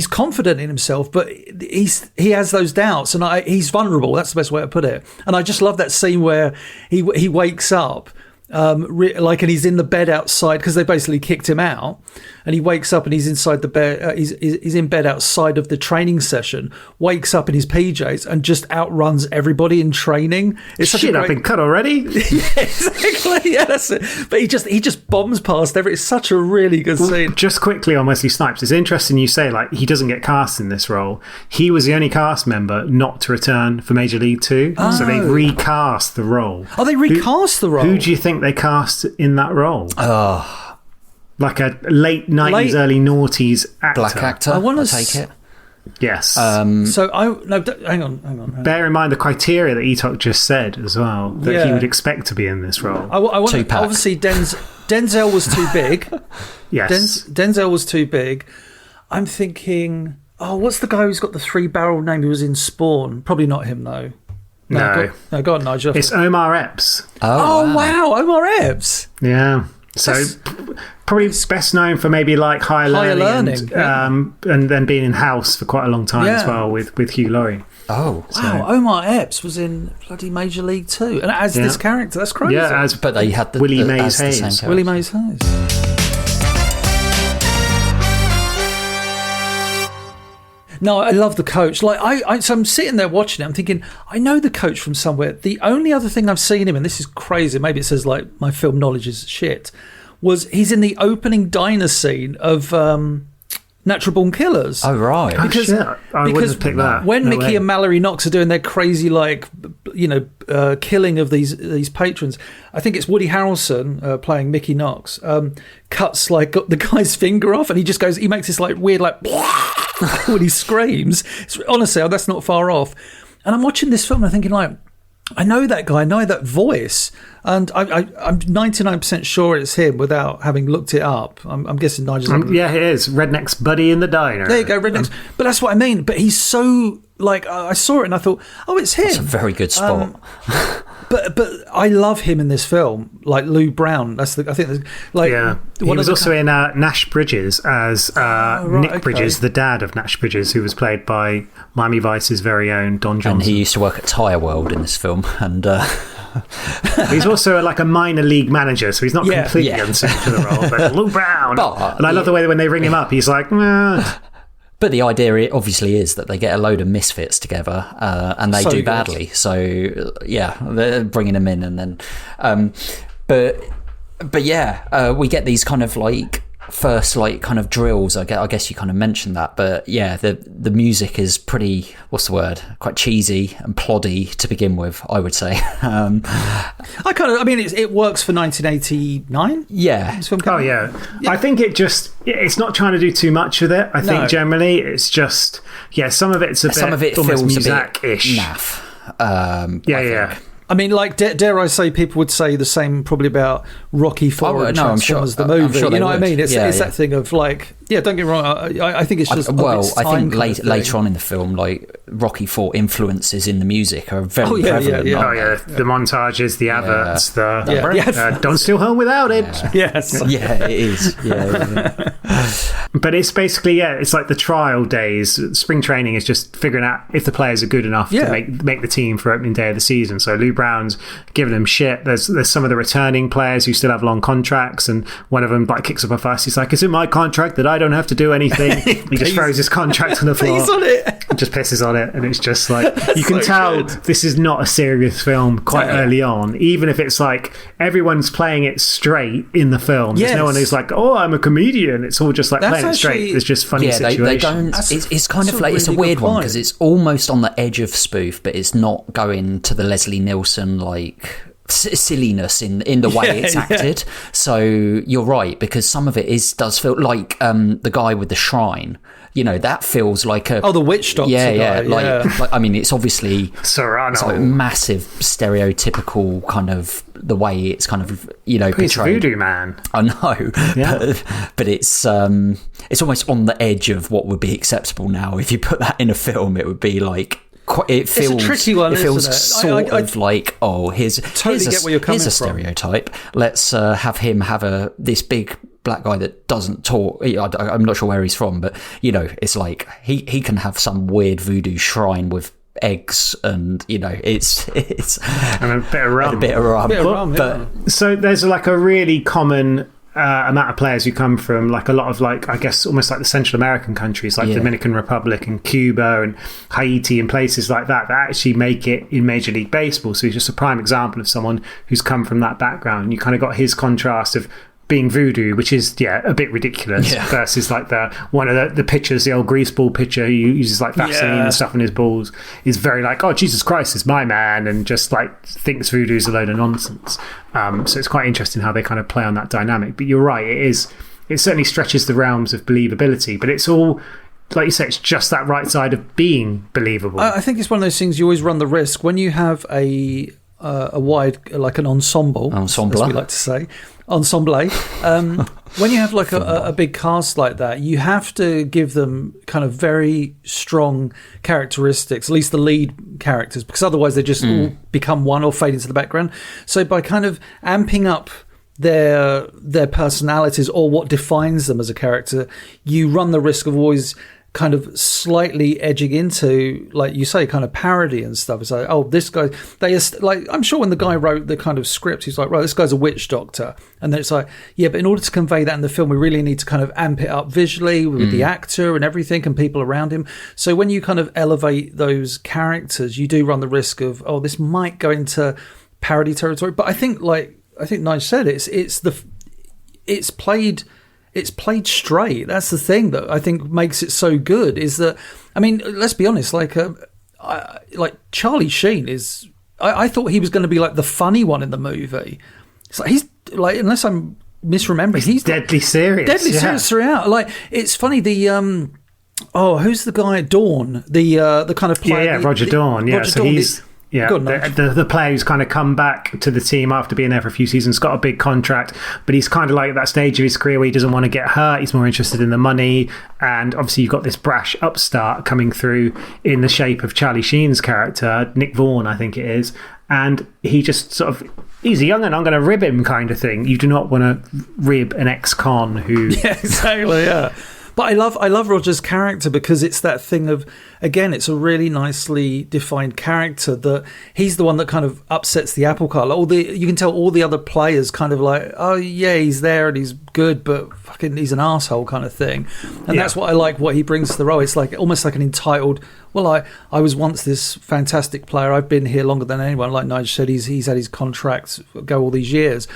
confident in himself, but he has those doubts, and he's vulnerable. That's the best way to put it. And I just love that scene where he wakes up, and he's in the bed outside because they basically kicked him out, and he wakes up and he's inside the bed. He's in bed outside of the training session. Wakes up in his PJs and just outruns everybody in training. It's shit. I've been cut already. Yeah, exactly. Yeah, that's it. But he just bombs past every. It's such a really good scene. Just quickly on Wesley Snipes, it's interesting you say like he doesn't get cast in this role. He was the only cast member not to return for Major League 2, so they recast the role. Oh, they recast the role. Who do you think they cast in that role? Like a late 90s, early noughties actor. Black actor, I'll take it. Yes. Hang on. Bear in mind the criteria that Etok just said as well, that he would expect to be in this role. Obviously, Denzel was too big. Yes. Denzel was too big. I'm thinking, what's the guy who's got the 3-barrel name who was in Spawn? Probably not him, though. No. Go on, Nige. It's Omar Epps. Oh, wow. Omar Epps. Yeah. So probably best known for maybe like Higher Learning. And then being in House for quite a long time as well with Hugh Laurie. Oh, wow. Omar Epps was in bloody Major League 2. And as this character, that's crazy. Yeah, but they had Willie Mays Hayes. Willie Mays Hayes. No, I love the coach. Like so I'm sitting there watching it. I'm thinking, I know the coach from somewhere. The only other thing I've seen him, and this is crazy, maybe it says like my film knowledge is shit, was he's in the opening diner scene of Natural Born Killers. Oh right, because I wouldn't have picked that. When Mickey and Mallory Knox are doing their crazy killing of these patrons, I think it's Woody Harrelson playing Mickey Knox. Cuts like the guy's finger off, and he makes this like weird like. when he screams. Honestly, that's not far off. And I'm watching this film and I'm thinking like, I know that guy, I know that voice, and I'm 99% sure it's him without having looked it up. I'm guessing Nigel's yeah, it is. Redneck's buddy in the diner. There you go, Redneck's. But that's what I mean. But he's so like, I saw it and I thought, oh, it's him. That's a very good spot. But I love him in this film, like Lou Brown. He was also in Nash Bridges as Nick Bridges, the dad of Nash Bridges, who was played by Miami Vice's very own Don Johnson. And he used to work at Tire World in this film, and he's also like a minor league manager, so he's not completely unsuited to the role. But Lou Brown, and I love the way that when they ring him up, he's like. But the idea obviously is that they get a load of misfits together and they do badly. So, yeah, they're bringing them in and then... we get these kind of like first like kind of drills, I guess you kind of mentioned that, but yeah, the music is pretty, what's the word, quite cheesy and ploddy to begin with, I would say. It works for 1989. Yeah. Oh yeah. I think it's not trying to do too much with it. I think generally it's just, some of it's some of it almost feels music-ish. a bit naff. Yeah. I mean, like, dare I say, people would say the same probably about Rocky IV and Transformers the movie. Sure, you know what I mean? It's that thing of like, don't get me wrong. I think it's just I think later on in the film, like Rocky IV influences in the music are very prevalent. The montages, the adverts, don't steal home without it. Yes, it is. Yeah. But it's basically it's like the trial days. Spring training is just figuring out if the players are good enough to make the team for opening day of the season. So Lou Brown's giving them shit. There's some of the returning players who still have long contracts, and one of them like kicks up a fuss. He's like, "Is it my contract that I don't have to do anything?" He just throws his contract on the floor and just pisses on it. And it's just like, you can tell this is not a serious film quite early on, even if it's like everyone's playing it straight in the film. There's no one who's like, "Oh, I'm a comedian." It's all just like playing it straight. There's just funny situations. They don't. It's kind of like, it's a weird one because it's almost on the edge of spoof, but it's not going to the Leslie Nielsen like silliness in the way it's acted. So you're right, because some of it does feel like the guy with the shrine. You know, that feels like the witch doctor guy. Like I mean, it's obviously Serrano. It's like massive stereotypical kind of the way it's kind of He's portrayed. Voodoo Man. I know, but it's almost on the edge of what would be acceptable now. If you put that in a film, it would be like. It feels it's a tricky one. It feels isn't it? of like, here's get where you're coming here's a from. Stereotype. Let's have him have this big black guy that doesn't talk. I'm not sure where he's from, but it's like he can have some weird voodoo shrine with eggs and it's and a bit of rum. But so there's like a really common amount of players who come from like a lot of like, I guess almost like the Central American countries like Dominican Republic and Cuba and Haiti and places like that actually make it in Major League Baseball. So he's just a prime example of someone who's come from that background. And you kind of got his contrast of being voodoo, which is a bit ridiculous, versus like one of the pitchers, the old greaseball pitcher who uses like Vaseline and stuff on his balls, is very like, oh Jesus Christ, it's my man, and just like thinks voodoo's a load of nonsense. So it's quite interesting how they kind of play on that dynamic. But you're right, it certainly stretches the realms of believability, but it's all, like you say, it's just that right side of being believable. I think it's one of those things you always run the risk when you have a wide, like an ensemble, as we like to say, when you have like a big cast like that, you have to give them kind of very strong characteristics, at least the lead characters, because otherwise they just all become one or fade into the background. So by kind of amping up their personalities or what defines them as a character, you run the risk of always kind of slightly edging into, like you say, kind of parody and stuff. It's like, oh, this guy, I'm sure when the guy wrote the kind of script, he's like, right, this guy's a witch doctor. And then it's like, yeah, but in order to convey that in the film, we really need to kind of amp it up visually with the actor and everything and people around him. So when you kind of elevate those characters, you do run the risk of, oh, this might go into parody territory. But I think Nige said, it's played straight. That's the thing that I think makes it so good, is that, I mean, let's be honest, like Charlie Sheen is, I thought he was going to be like the funny one in the movie. It's like, he's like, unless I'm misremembering, he's deadly serious. Deadly serious throughout. Like, it's funny, who's the guy, Dawn, the kind of player. Roger Dawn. So he's... the player who's kind of come back to the team after being there for a few seasons, got a big contract, but he's kind of like at that stage of his career where he doesn't want to get hurt. He's more interested in the money. And obviously you've got this brash upstart coming through in the shape of Charlie Sheen's character, Nick Vaughn, I think it is. And he just sort of, he's a young and I'm going to rib him kind of thing. You do not want to rib an ex-con who... Yeah, exactly, yeah. But I love Roger's character because it's that thing of, again, it's a really nicely defined character that he's the one that kind of upsets the apple cart. Like you can tell all the other players kind of like, oh yeah, he's there and he's good, but fucking he's an asshole kind of thing. And that's what I like, what he brings to the role. It's like almost like an entitled, well, I was once this fantastic player. I've been here longer than anyone. Like Nige said, he's had his contracts go all these years.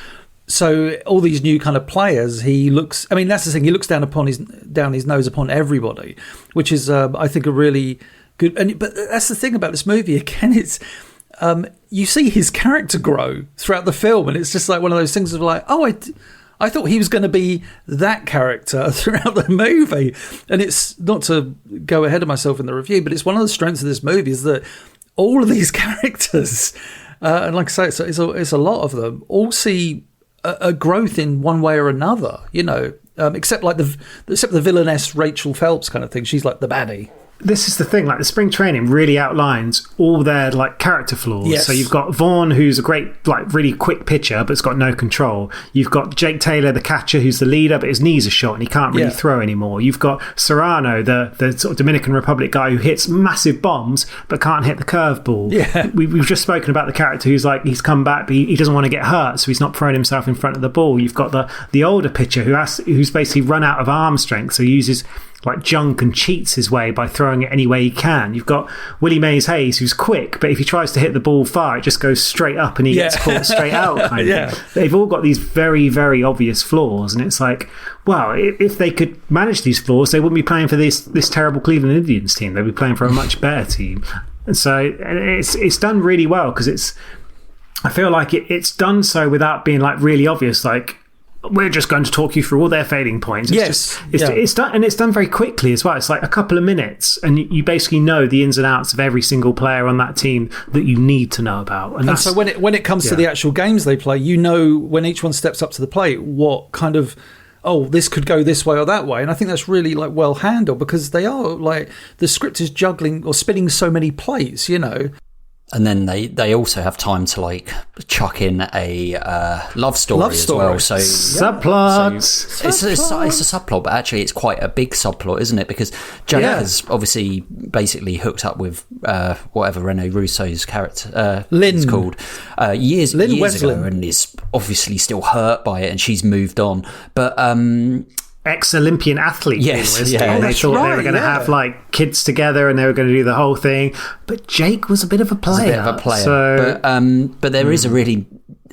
So all these new kind of players, he looks. I mean, that's the thing. He looks down his nose upon everybody, which is, I think, a really good. But that's the thing about this movie. Again, it's you see his character grow throughout the film, and it's just like one of those things of like, oh, I thought he was going to be that character throughout the movie. And it's not to go ahead of myself in the review, but it's one of the strengths of this movie is that all of these characters, and like I say, it's a lot of them, all see a growth in one way or another, except the villainess Rachel Phelps kind of thing. She's like the baddie. This is the thing, like the spring training really outlines all their like character flaws. Yes. So you've got Vaughn, who's a great, like really quick pitcher, but's got no control. You've got Jake Taylor, the catcher, who's the leader, but his knees are shot and he can't really throw anymore. You've got Serrano, the sort of Dominican Republic guy who hits massive bombs but can't hit the curveball. Yeah. We've just spoken about the character who's like, he's come back, but he doesn't want to get hurt, so he's not throwing himself in front of the ball. You've got the older pitcher who's basically run out of arm strength, so he uses like junk and cheats his way by throwing it any way he can. You've got Willie Mays Hayes, who's quick, but if he tries to hit the ball far, it just goes straight up and he gets caught straight out kind of thing. They've all got these very, very obvious flaws, and it's like, wow, if they could manage these flaws, they wouldn't be playing for this terrible Cleveland Indians team. They'd be playing for a much better team. And so it's done really well, because I feel like it's done so without being like really obvious, like, we're just going to talk you through all their failing points. It's done, and it's done very quickly as well. It's like a couple of minutes, and you basically know the ins and outs of every single player on that team that you need to know about. And so when it comes to the actual games they play, when each one steps up to the plate, what kind of, oh, this could go this way or that way. And I think that's really like well handled, because they are like, the script is juggling or spinning so many plates, And then they also have time to like chuck in a love story as well. So subplots. So it's a subplot, but actually it's quite a big subplot, isn't it? Because Jake has obviously basically hooked up with whatever Renne Russo's character is called years Wesley ago, and is obviously still hurt by it, and she's moved on. But ex-Olympian athlete. Yes, they thought they were going to have like kids together and they were going to do the whole thing. But Jake was a bit of a player. But there is a really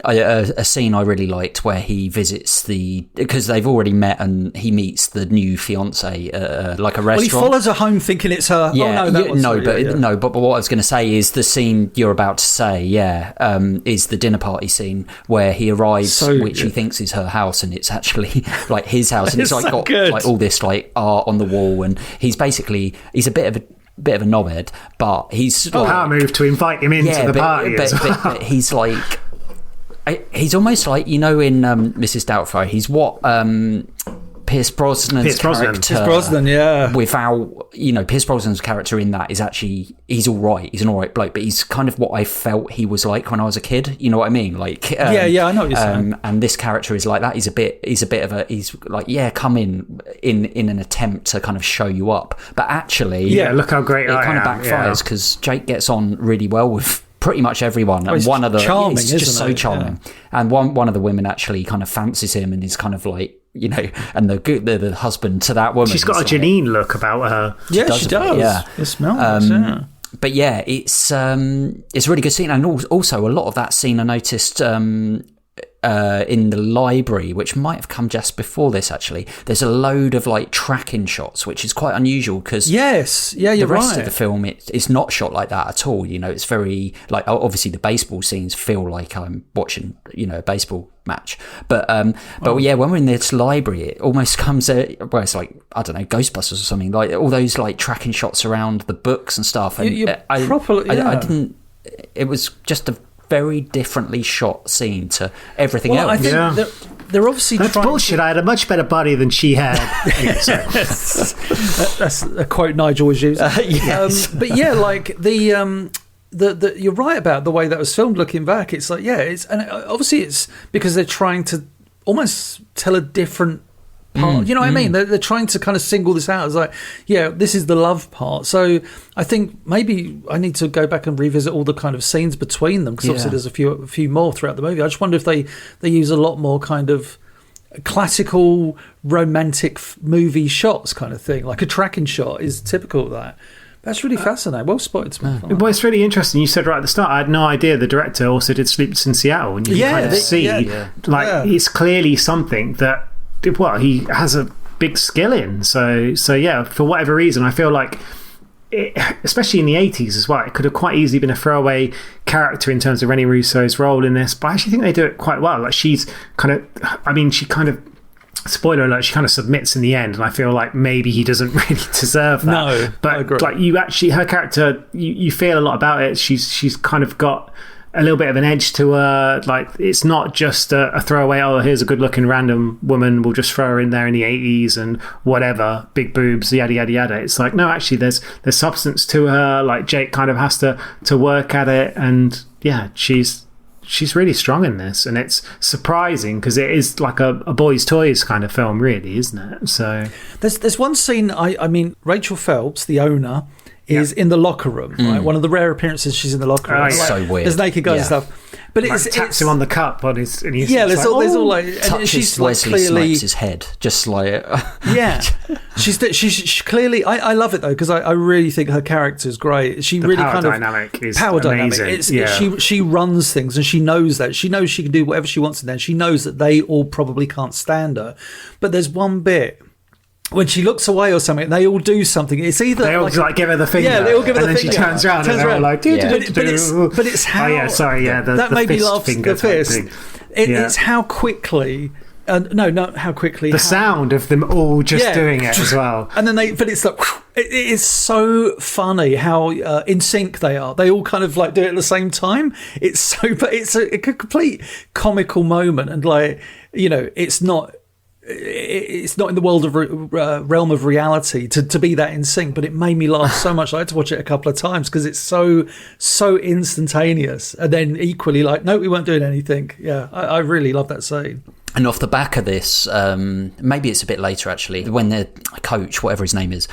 a scene I really liked where he visits because they've already met, and he meets the new fiance like a restaurant. Well, he follows her home thinking it's her. Yeah, but what I was going to say is the scene you're about to say, is the dinner party scene where he arrives, he thinks is her house, and it's actually like his house, and it's like got like all this like art on the wall, and he's a bit of a knobhead, but he's power move to invite him into the party. But he's like. He's almost like, in Mrs. Doubtfire, he's what Pierce Brosnan's character. Pierce Brosnan, yeah. Without, Pierce Brosnan's character in that is actually, he's all right. He's an all right bloke, but he's kind of what I felt he was like when I was a kid. You know what I mean? Like, I know what you're saying. And this character is like that. He's like, come in an attempt to kind of show you up, but actually, look how great it kind of backfires, because Jake gets on really well with pretty much everyone, and one of the charming, it's just so charming, and one of the women actually kind of fancies him, and is kind of like, and the husband to that woman, she's got a Janine look about her. She does. It smells. But it's a really good scene, and also a lot of that scene I noticed in the library, which might have come just before this actually. There's a load of like tracking shots, which is quite unusual, because the rest of the film it's not shot like that at all. It's very like, obviously the baseball scenes feel like I'm watching a baseball match, but when we're in this library, it almost comes it's like, I don't know, Ghostbusters or something, like all those like tracking shots around the books and stuff, and I didn't, it was just a very differently shot scene to everything else. I think they're obviously that's bullshit. I had a much better body than she had. That's a quote Nige always uses. But like the you're right about the way that was filmed. Looking back, it's like and obviously it's because they're trying to almost tell a different part. You know what I mean? They're trying to kind of single this out as like, this is the love part. So I think maybe I need to go back and revisit all the kind of scenes between them, because obviously there's a few more throughout the movie. I just wonder if they use a lot more kind of classical romantic movie shots kind of thing, like a tracking shot is typical of that. That's really fascinating. Well spotted, Smith. Well, it's really interesting. You said right at the start, I had no idea the director also did Sleepless in Seattle. And you can kind of see, it's clearly something that, well, he has a big skill in. So yeah, for whatever reason, I feel like, especially in the 80s as well, it could have quite easily been a throwaway character in terms of Renne Russo's role in this. But I actually think they do it quite well. Like, she kind of, spoiler alert, she kind of submits in the end, and I feel like maybe he doesn't really deserve that. No, but I agree. like, you actually, her character, you feel a lot about it. She's kind of got a little bit of an edge to her. Like, it's not just a throwaway, oh, here's a good looking random woman, we'll just throw her in there in the 80s and whatever, big boobs, yada yada yada. It's like, no, actually there's substance to her. Like, Jake kind of has to work at it, and yeah, she's really strong in this, and it's surprising because it is like a boys' toys kind of film, really, isn't it? So there's one scene. I mean, Rachel Phelps, the owner, is in the locker room. Right, one of the rare appearances she's in the locker room. It's like, so weird. There's naked guys and stuff. But like, taps him on the cup on his, and he's there's all like, touches she's Wesley like clearly Snipes' head, just like she's clearly. I love it though, because I really think her character is great. She really power kind of dynamic is power amazing. dynamic. She runs things, and she knows that. She knows she can do whatever she wants in there. She knows that they all probably can't stand her. But there's one bit when she looks away or something, they all do something. It's either they all like give her the finger, they all give her the finger, and then she turns around and they're all like, but it's how that made me laugh. The fist. It's how quickly. No, not how quickly. The sound of them all just doing it as well, and then but it's like it is so funny how in sync they are. They all kind of like do it at the same time. It's so, but it's a complete comical moment, and like, you know, it's not in the world of realm of reality to be that in sync, but it made me laugh so much. I had to watch it a couple of times because it's so instantaneous, and then equally like, no, we weren't doing anything. I really love that scene. And off the back of this, maybe it's a bit later actually, when the coach, whatever his name is,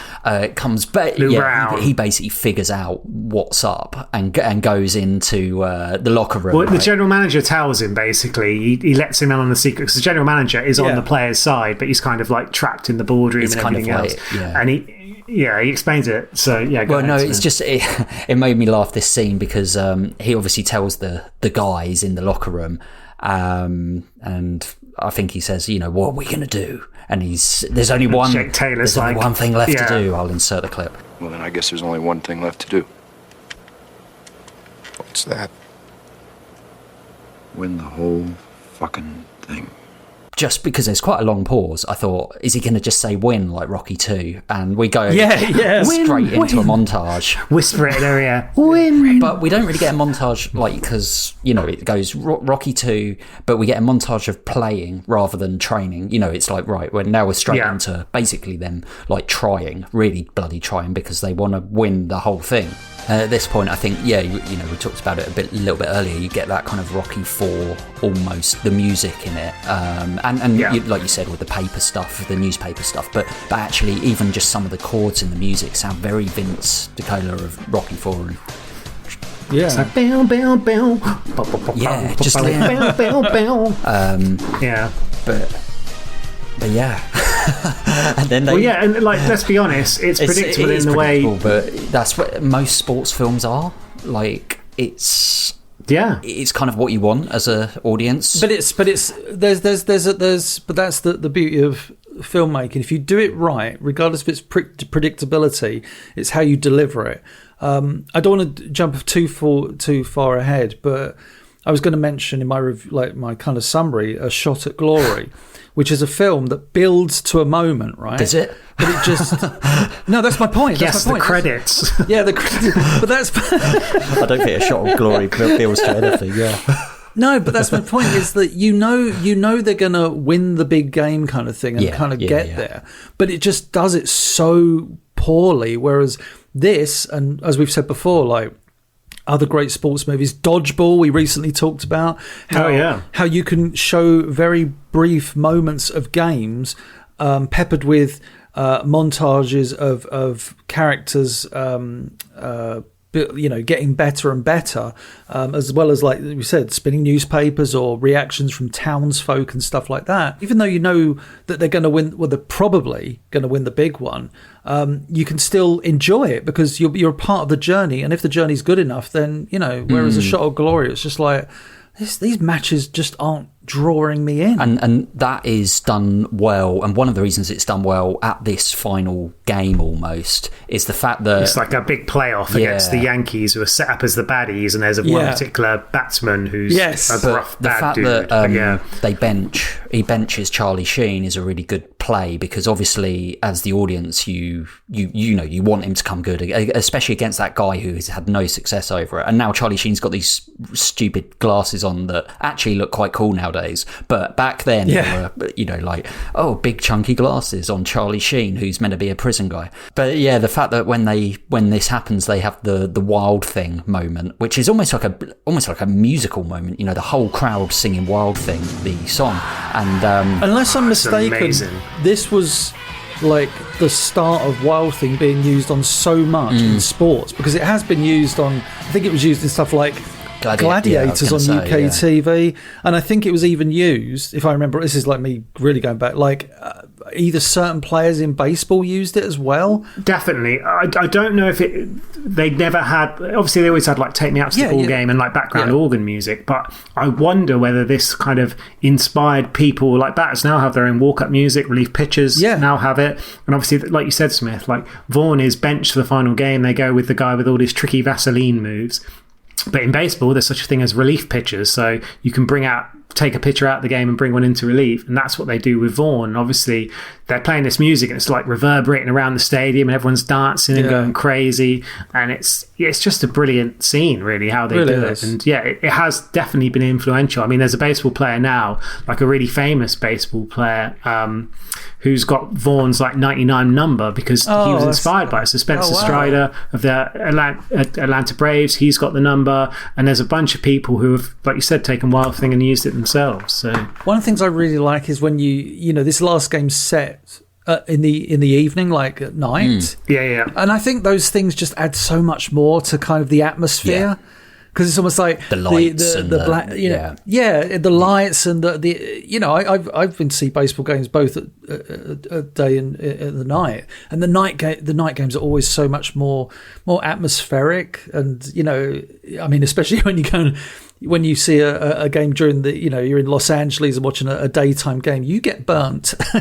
comes back, he basically figures out what's up and goes into the locker room. Well, the general manager tells him, basically, he lets him in on the secret, because the general manager is on the player's side, but he's kind of like trapped in the boardroom and everything else. And he explains it. So it's just it made me laugh, this scene, because he obviously tells the guys in the locker room, and I think he says, you know, what are we going to do? And there's only one thing left to do. I'll insert the clip. Well, then I guess there's only one thing left to do. What's that? Win the whole fucking thing. Just because there's quite a long pause, I thought, is he going to just say win like Rocky 2? And we go straight into a montage. Whisper it in her ear. Win. But we don't really get a montage, like, because, you know, it goes Rocky 2, but we get a montage of playing rather than training. You know, it's like, right, we're straight into basically them, like, really bloody trying, because they want to win the whole thing. At this point, I think, you know, we talked about it a little bit earlier. You get that kind of Rocky 4, almost, the music in it, like you said, with the paper stuff, the newspaper stuff. But actually, even just some of the chords in the music sound very Vince DiCola of Rocky 4. And it's like bow bow bow. Just bow bow bow. But yeah. And then and like, let's be honest, it's predictable in the way, but that's what most sports films are. Like, it's kind of what you want as a audience. But that's the beauty of filmmaking. If you do it right, regardless of its predictability, it's how you deliver it. I don't want to jump too far ahead, but I was going to mention in my kind of summary, A Shot at Glory, which is a film that builds to a moment, right? Is it? But it just... No, that's my point. Yes, the credits. The credits. But that's... I don't think A Shot at Glory builds to anything, No, but that's my point, is that you know they're going to win the big game kind of thing and get there. But it just does it so poorly, whereas this, and as we've said before, like, other great sports movies, Dodgeball, we recently talked about how you can show very brief moments of games peppered with montages of characters getting better and better, as well as, like we said, spinning newspapers or reactions from townsfolk and stuff like that. Even though you know that they're going to win, well, they're probably going to win the big one, you can still enjoy it because you're a part of the journey. And if the journey's good enough, then, whereas a Shot of Glory, it's just like, these matches just aren't drawing me in. And that is done well, and one of the reasons it's done well at this final game almost is the fact that it's like a big playoff against the Yankees, who are set up as the baddies, and there's one particular batsman who's a rough bad dude. The fact that he benches Charlie Sheen is a really good play, because obviously as the audience you want him to come good, especially against that guy who has had no success over it. And now Charlie Sheen's got these stupid glasses on that actually look quite cool nowadays, but back then they were, big chunky glasses on Charlie Sheen, who's meant to be a prison guy. But the fact that when this happens, they have the Wild Thing moment, which is almost like a musical moment, the whole crowd singing Wild Thing, the song. And unless I'm mistaken, this was like the start of Wild Thing being used on so much in sports, because it has been used on, I think it was used in stuff like Gladiators on UK TV, and I think it was even used, if I remember, this is like me really going back, like either certain players in baseball used it as well. Definitely. I don't know if they never had, obviously they always had like Take Me Out to the Ball Game and like background organ music, but I wonder whether this kind of inspired people, like batters now have their own walk-up music, relief pitchers now have it, and obviously like you said, Smith, like Vaughan is benched for the final game, they go with the guy with all these tricky Vaseline moves. But in baseball, there's such a thing as relief pitchers, so you can take a pitcher out of the game and bring one into relief, and that's what they do with Vaughan. Obviously, they're playing this music, and it's like reverberating around the stadium, and everyone's dancing and going crazy, and it's just a brilliant scene, really, how they do it. And it has definitely been influential. I mean, there's a baseball player now, like a really famous baseball player, who's got Vaughan's like 99 number because he was inspired by it. So Spencer Strider of the Atlanta Braves, he's got the number, and there's a bunch of people who have, like you said, taken Wild Thing and used it themselves. So one of the things I really like is when this last game's set in the evening, like at night. And I think those things just add so much more to kind of the atmosphere. Because it's almost like the lights and the black, the lights and I've been to see baseball games both at day and at the night, and the night games are always so much more atmospheric, and I mean, especially when you see a game during the, you're in Los Angeles and watching a daytime game, you get burnt. I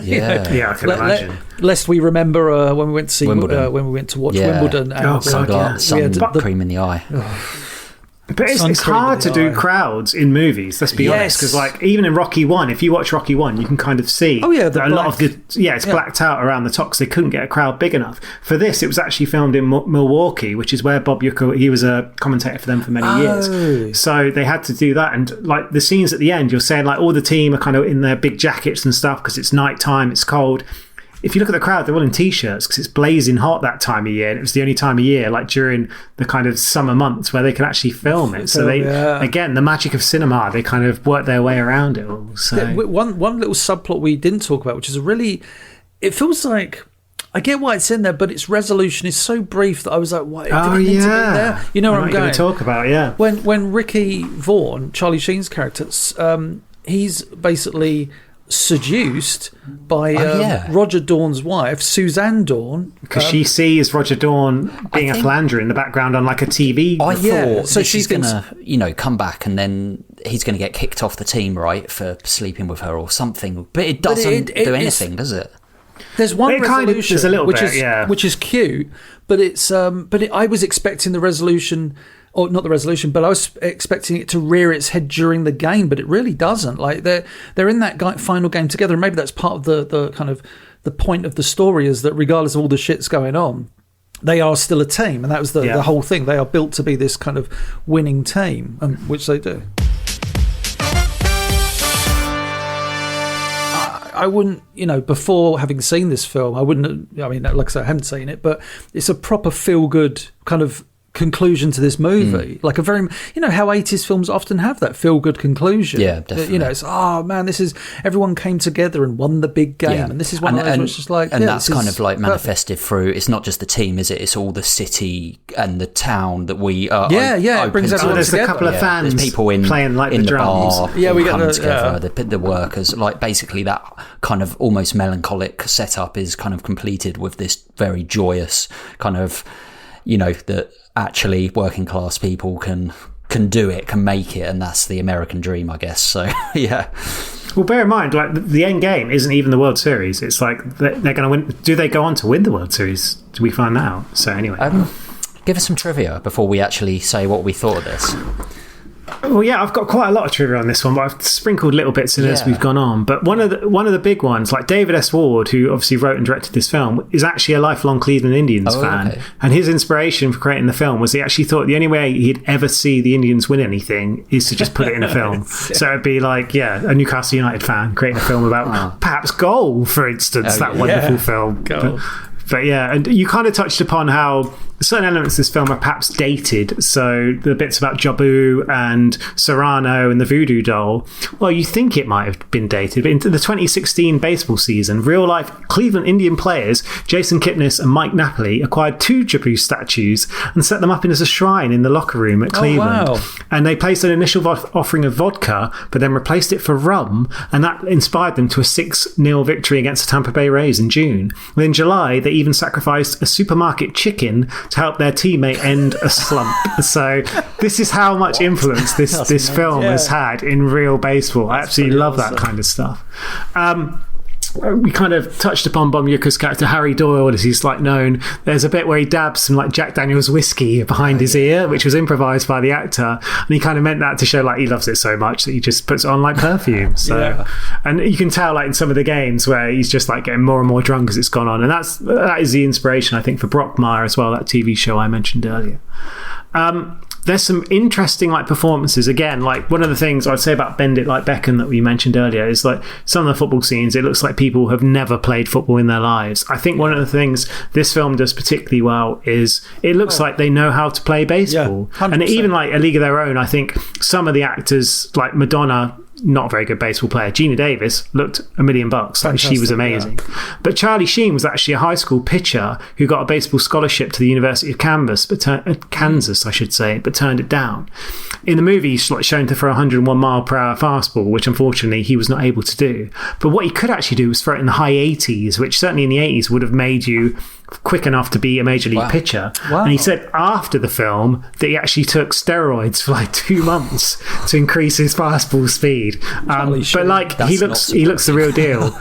can imagine. Lest we remember when we went to see Wimbledon. When we went to watch Wimbledon, and sun cream in the eye. But it's hard to do crowds in movies, let's be honest, because like even in Rocky 1, if you watch Rocky 1, you can kind of see that a lot of it's blacked out around the top because they couldn't get a crowd big enough. For this, it was actually filmed in Milwaukee, which is where Bob Uecker, he was a commentator for them for many years. So they had to do that, and like the scenes at the end, you're saying like all the team are kind of in their big jackets and stuff because it's nighttime, it's cold. If you look at the crowd, they're all in t-shirts because it's blazing hot that time of year, and it was the only time of year, like during the kind of summer months, where they can actually film it. So they, again, the magic of cinema, they kind of work their way around it all. So one little subplot we didn't talk about, which is it feels like, I get why it's in there, but its resolution is so brief that I was like, why did it need to be there? You know what I'm going to talk about, When Ricky Vaughan, Charlie Sheen's character, he's basically seduced by Roger Dorn's wife, Suzanne Dorn, because she sees Roger Dorn being a philanderer in the background on like a TV. I thought so she's gonna come back and then he's gonna get kicked off the team, right, for sleeping with her or something, but it doesn't do anything, does it? There's one resolution, there's a little bit, which is cute, but it's I was expecting the resolution, or not the resolution, but I was expecting it to rear its head during the game, but it really doesn't. Like they're in that final game together, and maybe that's part of the kind of the point of the story, is that regardless of all the shit's going on, they are still a team, and that was the whole thing. They are built to be this kind of winning team, which they do. I wouldn't, before having seen this film, I mean, like I said, I haven't seen it, but it's a proper feel-good kind of conclusion to this movie. Like a very, how 80s films often have that feel-good conclusion. Yeah, definitely. It's, oh man, everyone came together and won the big game. And this is one of those where it's just like... And that's kind of like manifested through, it's not just the team, is it? It's all the city and the town that we are. It brings everyone there's together. a couple of fans there's people playing like in the the drums. bar. Yeah, we get come together. The workers, like basically that kind of almost melancholic setup is kind of completed with this very joyous kind of, that actually working class people can do it, can make it, and that's the American dream, I guess. So yeah. Well, bear in mind, like the end game isn't even the World Series. It's like they're going to win. Do they go on to win the World Series? Do we find that out? So anyway, give us some trivia before we actually say what we thought of this. Well, yeah, I've got quite a lot of trivia on this one, but I've sprinkled little bits in as we've gone on. But one of the big ones, like David S. Ward, who obviously wrote and directed this film, is actually a lifelong Cleveland Indians fan. Okay. And his inspiration for creating the film was he actually thought the only way he'd ever see the Indians win anything is to just put it in a film. So it'd be like, a Newcastle United fan creating a film about perhaps Goal, for instance, that wonderful film. But yeah, and you kind of touched upon how certain elements of this film are perhaps dated. So the bits about Jabu and Serrano and the voodoo doll, well, you think it might have been dated. But into the 2016 baseball season, real-life Cleveland Indian players Jason Kipnis and Mike Napoli acquired 2 Jabu statues and set them up as a shrine in the locker room at Cleveland. Wow. And they placed an initial offering of vodka, but then replaced it for rum, and that inspired them to a 6-0 victory against the Tampa Bay Rays in June. And in July, they even sacrificed a supermarket chicken to help their teammate end a slump. So this is how much influence this film has had in real baseball. I absolutely love that kind of stuff. We kind of touched upon Bob Uecker's character Harry Doyle, as he's like known. There's a bit where he dabs some like Jack Daniel's whiskey behind his ear, which was improvised by the actor, and he kind of meant that to show like he loves it so much that he just puts it on like perfume. So and you can tell like in some of the games where he's just like getting more and more drunk as it's gone on, and that is the inspiration, I think, for Brockmire as well, that TV show I mentioned earlier. There's some interesting like performances. Again, like one of the things I'd say about Bend It Like Beckham that we mentioned earlier is like some of the football scenes, it looks like people have never played football in their lives. I think one of the things this film does particularly well is it looks like they know how to play baseball. And even like A League of Their Own, I think some of the actors like Madonna, not a very good baseball player. Gina Davis looked $1 million. Like, she was amazing. But Charlie Sheen was actually a high school pitcher who got a baseball scholarship to the University of Kansas, but turned it down. In the movie, he's shown to throw a 101 mile per hour fastball, which unfortunately he was not able to do. But what he could actually do was throw it in the high 80s, which certainly in the 80s would have made you quick enough to be a major league pitcher. And he said after the film that he actually took steroids for like 2 months to increase his fastball speed. But like he looks the real deal.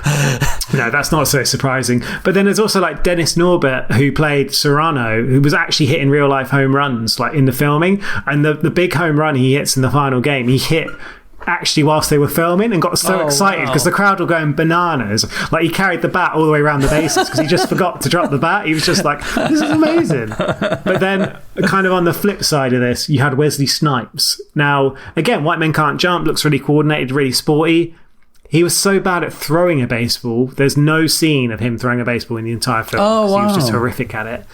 No, that's not so surprising. But then there's also like Dennis Norbert, who played Serrano, who was actually hitting real life home runs like in the filming, and the big home run he hits in the final game, he hit actually whilst they were filming, and got so excited because the crowd were going bananas. Like he carried the bat all the way around the bases because he just forgot to drop the bat. He was just like, this is amazing. But then kind of on the flip side of this, you had Wesley Snipes. Now again, White Men Can't Jump looks really coordinated, really sporty. He was so bad at throwing a baseball, there's no scene of him throwing a baseball in the entire film because he was just horrific at it.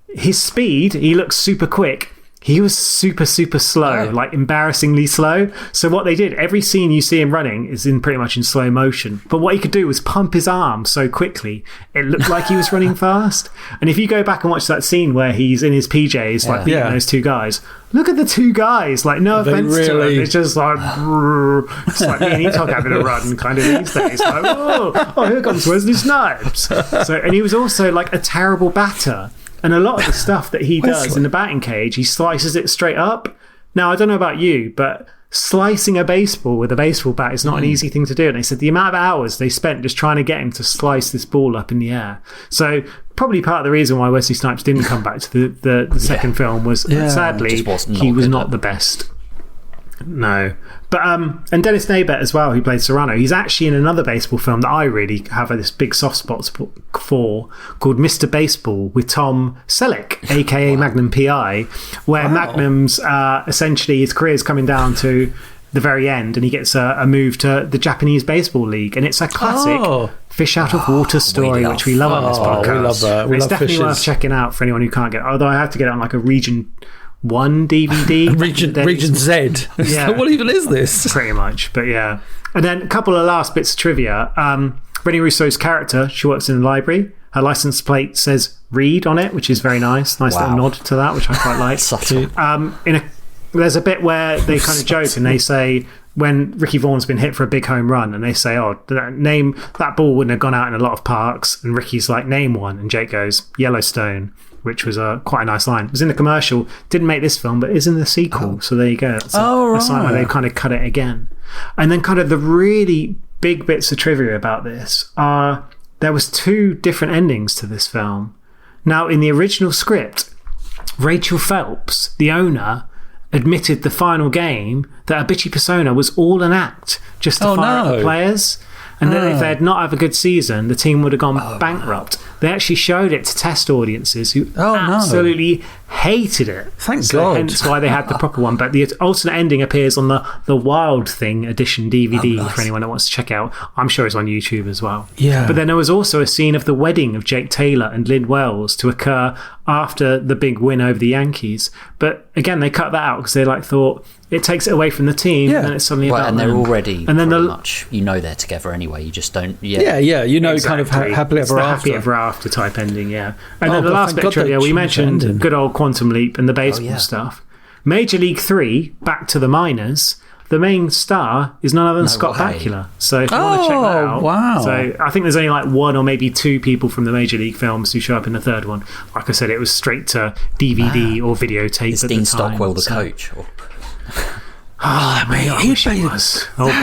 His speed, he looks super quick. He was super, super slow, like embarrassingly slow. So what they did, every scene you see him running is pretty much in slow motion. But what he could do was pump his arm so quickly, it looked like he was running fast. And if you go back and watch that scene where he's in his PJs, like beating those 2 guys, look at the 2 guys. Like, no offense to them, it's just like, it's like me and Etoch having a run kind of these days. Like, oh, here comes Wesley Snipes. And he was also like a terrible batter. And a lot of the stuff that he does in the batting cage, he slices it straight up. Now, I don't know about you, but slicing a baseball with a baseball bat is not an easy thing to do. And they said the amount of hours they spent just trying to get him to slice this ball up in the air. So probably part of the reason why Wesley Snipes didn't come back to the second film was, sadly, he was not the best. No. But and Dennis Naybet as well, who played Serrano, he's actually in another baseball film that I really have this big soft spot for, called Mr. Baseball, with Tom Selleck, aka Magnum PI, where Magnum's essentially his career is coming down to the very end, and he gets a move to the Japanese Baseball League, and it's a classic fish out of water story, which we love on this podcast. We love that. It's definitely worth checking out for anyone who can't get it, although I had to get it on like a Region 1 DVD. Region Z. Yeah. What even is this? Pretty much, but yeah. And then a couple of last bits of trivia. Renne Russo's character, she works in the library. Her license plate says "read" on it, which is very nice. Nice little nod to that, which I quite like. Subtle. There's a bit where they kind of joke and they say, when Ricky Vaughan's been hit for a big home run, and they say, that ball wouldn't have gone out in a lot of parks. And Ricky's like, name one. And Jake goes, Yellowstone, which was quite a nice line. It was in the commercial. Didn't make this film, but is in the sequel. So there you go. That's a sign where they kind of cut it again. And then kind of the really big bits of trivia about this are there was 2 different endings to this film. Now, in the original script, Rachel Phelps, the owner, admitted the final game that a bitchy persona was all an act just to fire up the players. And then if they had not have a good season, the team would have gone bankrupt. They actually showed it to test audiences who absolutely hated it. Thank God. Hence why they had the proper one. But the alternate ending appears on the Wild Thing edition DVD for anyone that wants to check out. I'm sure it's on YouTube as well. Yeah. But then there was also a scene of the wedding of Jake Taylor and Lynn Wells to occur after the big win over the Yankees. But again, they cut that out because they thought it takes it away from the team, and then it's suddenly about and they're them. already and then pretty much, they're together anyway. You just don't. Exactly. Kind of happily it's ever the after. happy ever after type ending, And then the last bit of trivia, we mentioned good old Quantum Leap and the baseball stuff. Major League 3, back to the minors. The main star is none other than Scott Bakula. So if you want to check that out. Wow. So I think there's only 1 or maybe 2 people from the Major League films who show up in the third one. Like I said, it was straight to DVD or videotape. Is Dean Stockwell the coach? Or?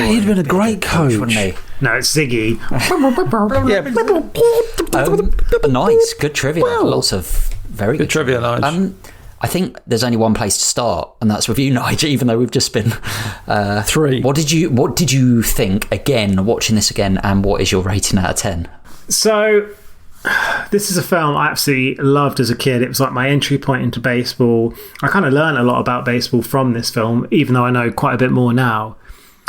He'd been a great coach, wouldn't he? No, it's Ziggy. Nice, good trivia. Lots of very good trivia. Nige. I think there's only one place to start, and that's with you, Nige. Even though we've just been 3. What did you think again? Watching this again, and what is your rating out of 10? So, this is a film I absolutely loved as a kid. It was like my entry point into baseball. I kind of learned a lot about baseball from this film, even though I know quite a bit more now.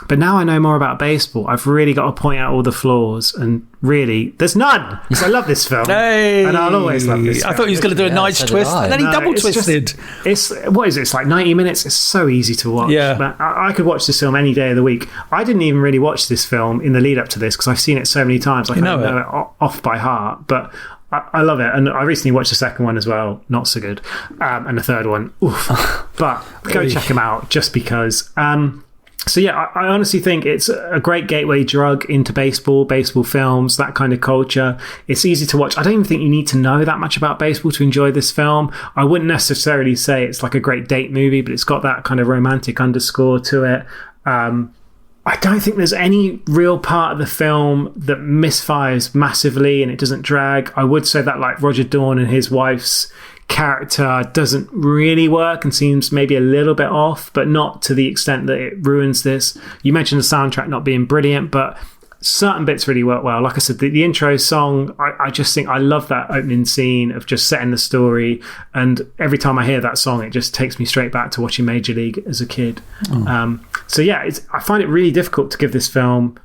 But now I know more about baseball, I've really got to point out all the flaws, and really, there's none. Because I love this film. And I'll always love this film. I thought he was going to do a Nige twist, and then he double twisted. What is it? It's like 90 minutes. It's so easy to watch. Yeah. But I could watch this film any day of the week. I didn't even really watch this film in the lead up to this because I've seen it so many times. I know it off by heart. But I love it. And I recently watched the second one as well. Not so good. And the third one. Oof. But go check them out just because. So yeah, I honestly think it's a great gateway drug into baseball films, that kind of culture. It's easy to watch. I don't even think you need to know that much about baseball to enjoy this film. I wouldn't necessarily say it's like a great date movie, but it's got that kind of romantic underscore to it. I don't think there's any real part of the film that misfires massively and it doesn't drag. I would say that like Roger Dorn and his wife's character doesn't really work and seems maybe a little bit off, but not to the extent that it ruins this. You mentioned the soundtrack not being brilliant, but certain bits really work well. Like I said, the intro song, I just think I love that opening scene of just setting the story, and every time I hear that song it just takes me straight back to watching Major League as a kid. So yeah, I find it really difficult to give this film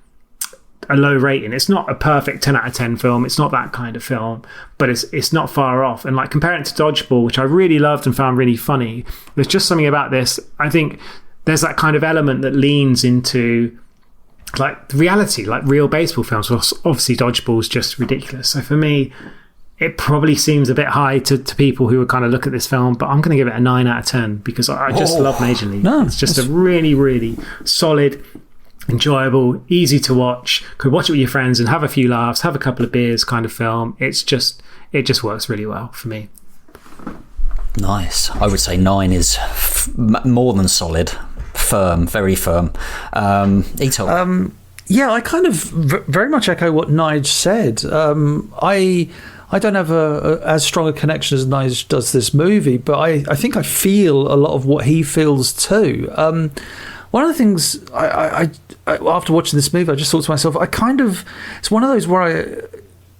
a low rating. It's not a perfect 10 out of 10 film. It's not that kind of film, but it's not far off. And like comparing it to Dodgeball, which I really loved and found really funny, there's just something about this. I think there's that kind of element that leans into like reality, like real baseball films. Well, obviously Dodgeball's just ridiculous. So for me, it probably seems a bit high to people who would kind of look at this film, but I'm going to give it a 9 out of 10 because I just love Major League. It's just a really, really solid, enjoyable, easy to watch, could watch it with your friends and have a few laughs, have a couple of beers kind of film. It just works really well for me. Nice. I would say 9 is more than solid. Firm, very firm. Ito. Yeah, I kind of very much echo what Nige said. I don't have as strong a connection as Nige does this movie, but I think I feel a lot of what he feels too. One of the things I after watching this movie, I just thought to myself, it's one of those where I,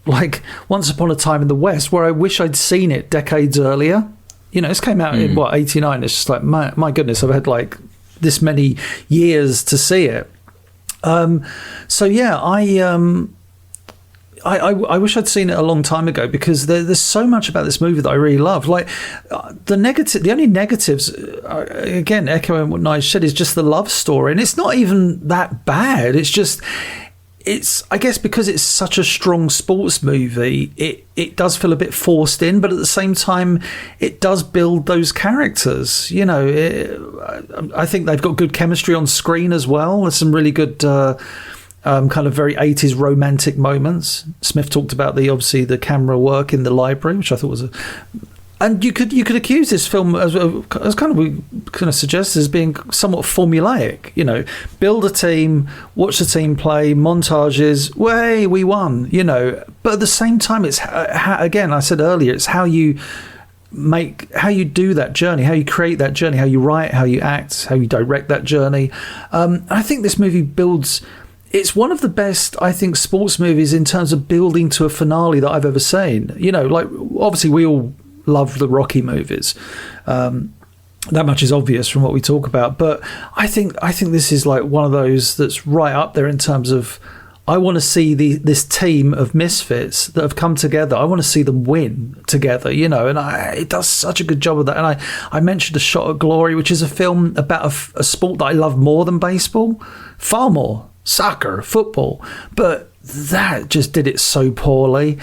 like Once Upon a Time in the West, where I wish I'd seen it decades earlier. You know, this came out in 89. It's just like, my goodness, I've had like this many years to see it. So yeah, I wish I'd seen it a long time ago, because there's so much about this movie that I really love. Like the only negatives, again echoing what Nige said, is just the love story, and it's not even that bad. It's I guess because it's such a strong sports movie, it does feel a bit forced in, but at the same time, it does build those characters. You know, I think they've got good chemistry on screen as well. There's some really good kind of very 80s romantic moments. Smith talked about the camera work in the library, which I thought was and you could accuse this film as kind of suggests as being somewhat formulaic. You know, build a team, watch the team play, montages, way we won. You know, but at the same time, it's again, I said earlier, it's how you do that journey, how you create that journey, how you write, how you act, how you direct that journey. I think this movie builds. It's one of the best, I think, sports movies in terms of building to a finale that I've ever seen. You know, like obviously we all love the Rocky movies. That much is obvious from what we talk about. But I think this is like one of those that's right up there in terms of, I want to see this team of misfits that have come together. I want to see them win together, you know, and it does such a good job of that. And I mentioned A Shot at Glory, which is a film about a sport that I love more than baseball, far more. Soccer, football, but that just did it so poorly.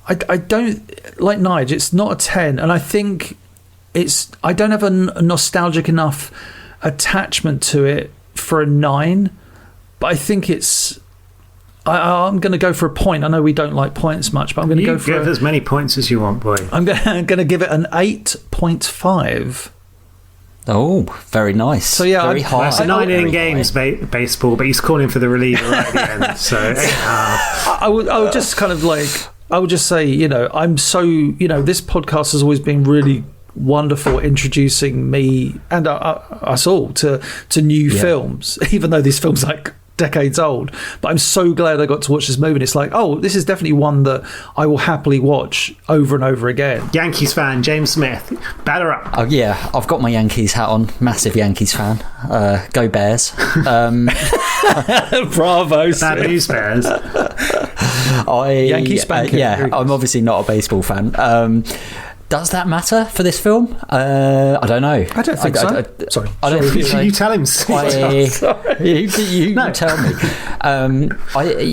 I don't like Nige. It's not a 10, and I think I don't have a nostalgic enough attachment to it for a 9, but I think it's. I'm going to go for a point. I know we don't like points much, but I'm going to go for give as many points as you want, boy. I'm going to give it an 8.5. Oh, very nice. So yeah, very high. It's a 9 inning games baseball, but he's calling for the reliever right at the end. So I would just kind of like, I would just say, you know, I'm so, you know, this podcast has always been really wonderful introducing me and us all to new films, even though these films like decades old. But I'm so glad I got to watch this movie, and it's like, oh, this is definitely one that I will happily watch over and over again. Yankees fan James Smith, batter up. Oh yeah, I've got my Yankees hat on, massive Yankees fan. Go Bears. Bravo. Bad news, Bears. Yankee spanking. Yeah, I'm obviously not a baseball fan. Does that matter for this film? I don't know. I don't think so. Sorry. I don't think so. You tell him. You tell me.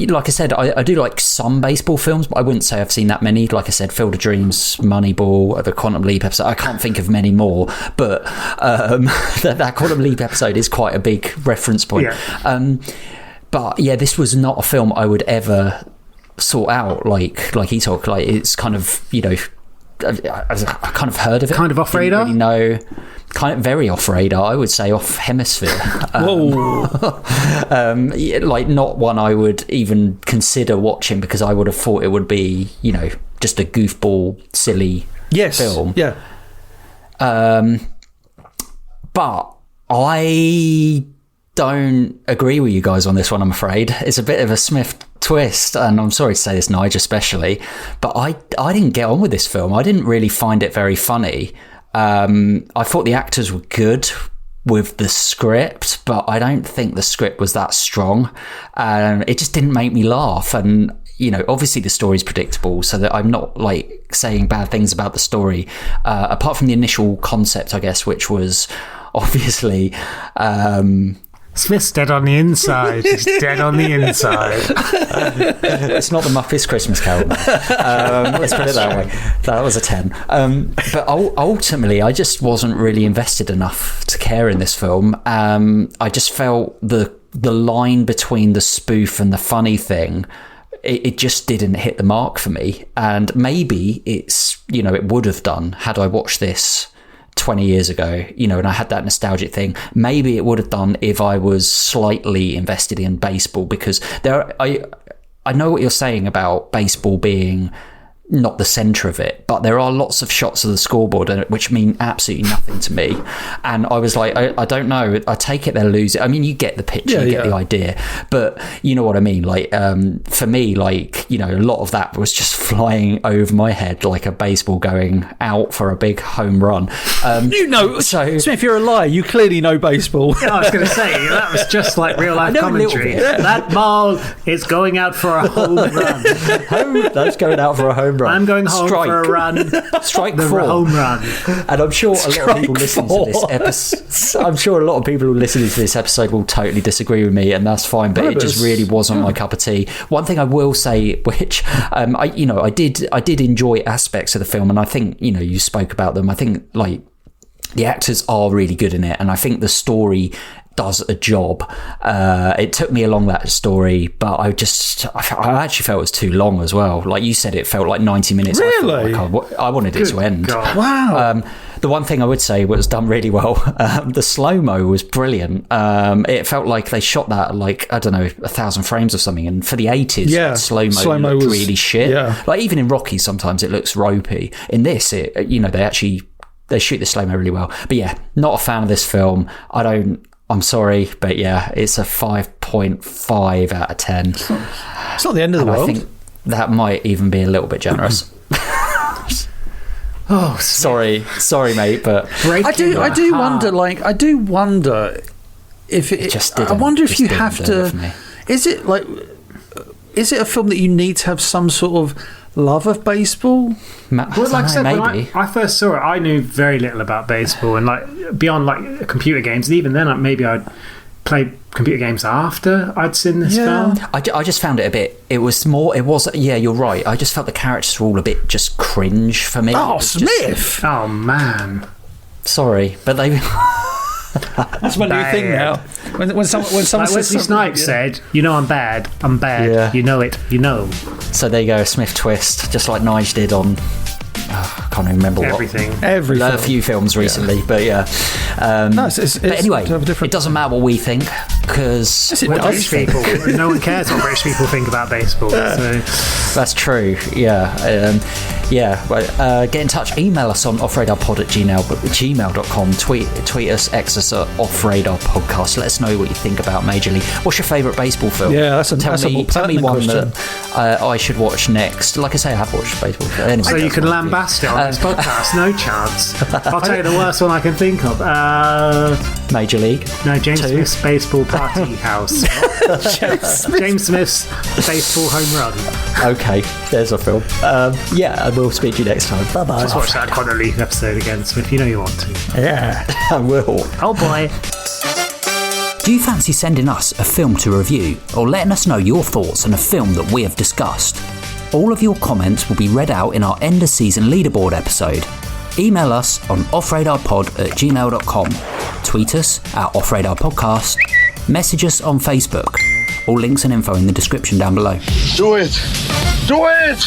Like I said, I do like some baseball films, but I wouldn't say I've seen that many. Like I said, Field of Dreams, Moneyball, the Quantum Leap episode. I can't think of many more, but that Quantum Leap episode is quite a big reference point. Yeah. But yeah, this was not a film I would ever sort out. Like he talked. Like it's kind of, you know. I kind of heard of it. Kind of off radar? Really know. Kind of very off radar, I would say, off hemisphere. Like not one I would even consider watching, because I would have thought it would be, you know, just a goofball, silly film. Yeah. But I don't agree with you guys on this one, I'm afraid. It's a bit of a Smith twist, and I'm sorry to say this, Nige especially, but I didn't get on with this film. I didn't really find it very funny. I thought the actors were good with the script, but I don't think the script was that strong. It just didn't make me laugh. And, you know, obviously the story's predictable, so that I'm not like saying bad things about the story, apart from the initial concept, I guess, which was obviously Smith's dead on the inside. He's dead on the inside. It's not the Muppets Christmas Carol. Let's put it that way. That was a 10. But ultimately, I just wasn't really invested enough to care in this film. I just felt the line between the spoof and the funny thing, it just didn't hit the mark for me. And maybe it's, you know, it would have done had I watched this 20 years ago, you know, and I had that nostalgic thing. Maybe it would have done if I was slightly invested in baseball, because I know what you're saying about baseball being not the centre of it, but there are lots of shots of the scoreboard which mean absolutely nothing to me. And I was like, I don't know, I take it they'll lose it. I mean, you get the picture, you get the idea, but you know what I mean? Like, for me, like, you know, a lot of that was just flying over my head like a baseball going out for a big home run. You know, so Smith, you're a liar. You clearly know baseball. Yeah, I was going to say, that was just like real life commentary. That ball is going out for a home run. That's going out for a home run. I'm going home for a run. Strike the 4. Home run. And I'm sure a lot of people listening to this episode. I'm sure a lot of people who listen to this episode will totally disagree with me, and that's fine. But it just really wasn't my cup of tea. One thing I will say, which I did enjoy aspects of the film, and I think you spoke about them. I think like the actors are really good in it, and I think the story does a job. It took me along that story, but I actually felt it was too long as well. Like you said, it felt like 90 minutes. Really? I wanted it to end. God. Wow. The one thing I would say was done really well. The slow-mo was brilliant. It felt like they shot that like, I don't know, 1,000 frames or something. And for the 80s, slow-mo looked really shit. Yeah. Like even in Rocky, sometimes it looks ropey. In this, they shoot the slow-mo really well. But yeah, not a fan of this film. I'm sorry, but yeah, it's a 5.5 out of 10. It's not the end of the world. I think that might even be a little bit generous. Oh, sorry, mate, but I do wonder if it just didn't. I wonder if you have to. Is it a film that you need to have some sort of love of baseball? Well, like I said, maybe. when I first saw it, I knew very little about baseball, and like beyond like computer games, and even then, maybe I'd played computer games after I'd seen this film. I just found it you're right. I just felt the characters were all a bit just cringe for me. Oh, Smith! Oh man, sorry, but they. That's my new thing now. When someone like Wesley Snipes said, I'm bad. Yeah. You know it. You know. So there you go, a Smith twist, just like Nige did on. I can't even remember everything. A few films recently, but yeah. But anyway, it doesn't matter what we think because British people. No one cares what British people think about baseball. So. That's true. Yeah. Get in touch. Email us on offradarpod@gmail.com. Tweet us, X us at offradarpodcast. Let us know what you think about Major League. What's your favourite baseball film? Yeah, tell me one question that I should watch next. Like I say, I have watched baseball. Anyway, so you can lambast it on this podcast. No chance. I'll tell you the worst one I can think of. Major League. No, James Smith's Baseball Party House. James Smith's Baseball Home Run. Okay, there's a film. And we'll speak to you next time. Bye-bye. Just watch that Connor Leaf episode again, Smith. You know you want to. Yeah, I will. Oh boy. Do you fancy sending us a film to review or letting us know your thoughts on a film that we have discussed? All of your comments will be read out in our end of season leaderboard episode. Email us on offradarpod@gmail.com. Tweet us at offradarpodcast. Message us on Facebook. All links and info in the description down below. Do it! Do it!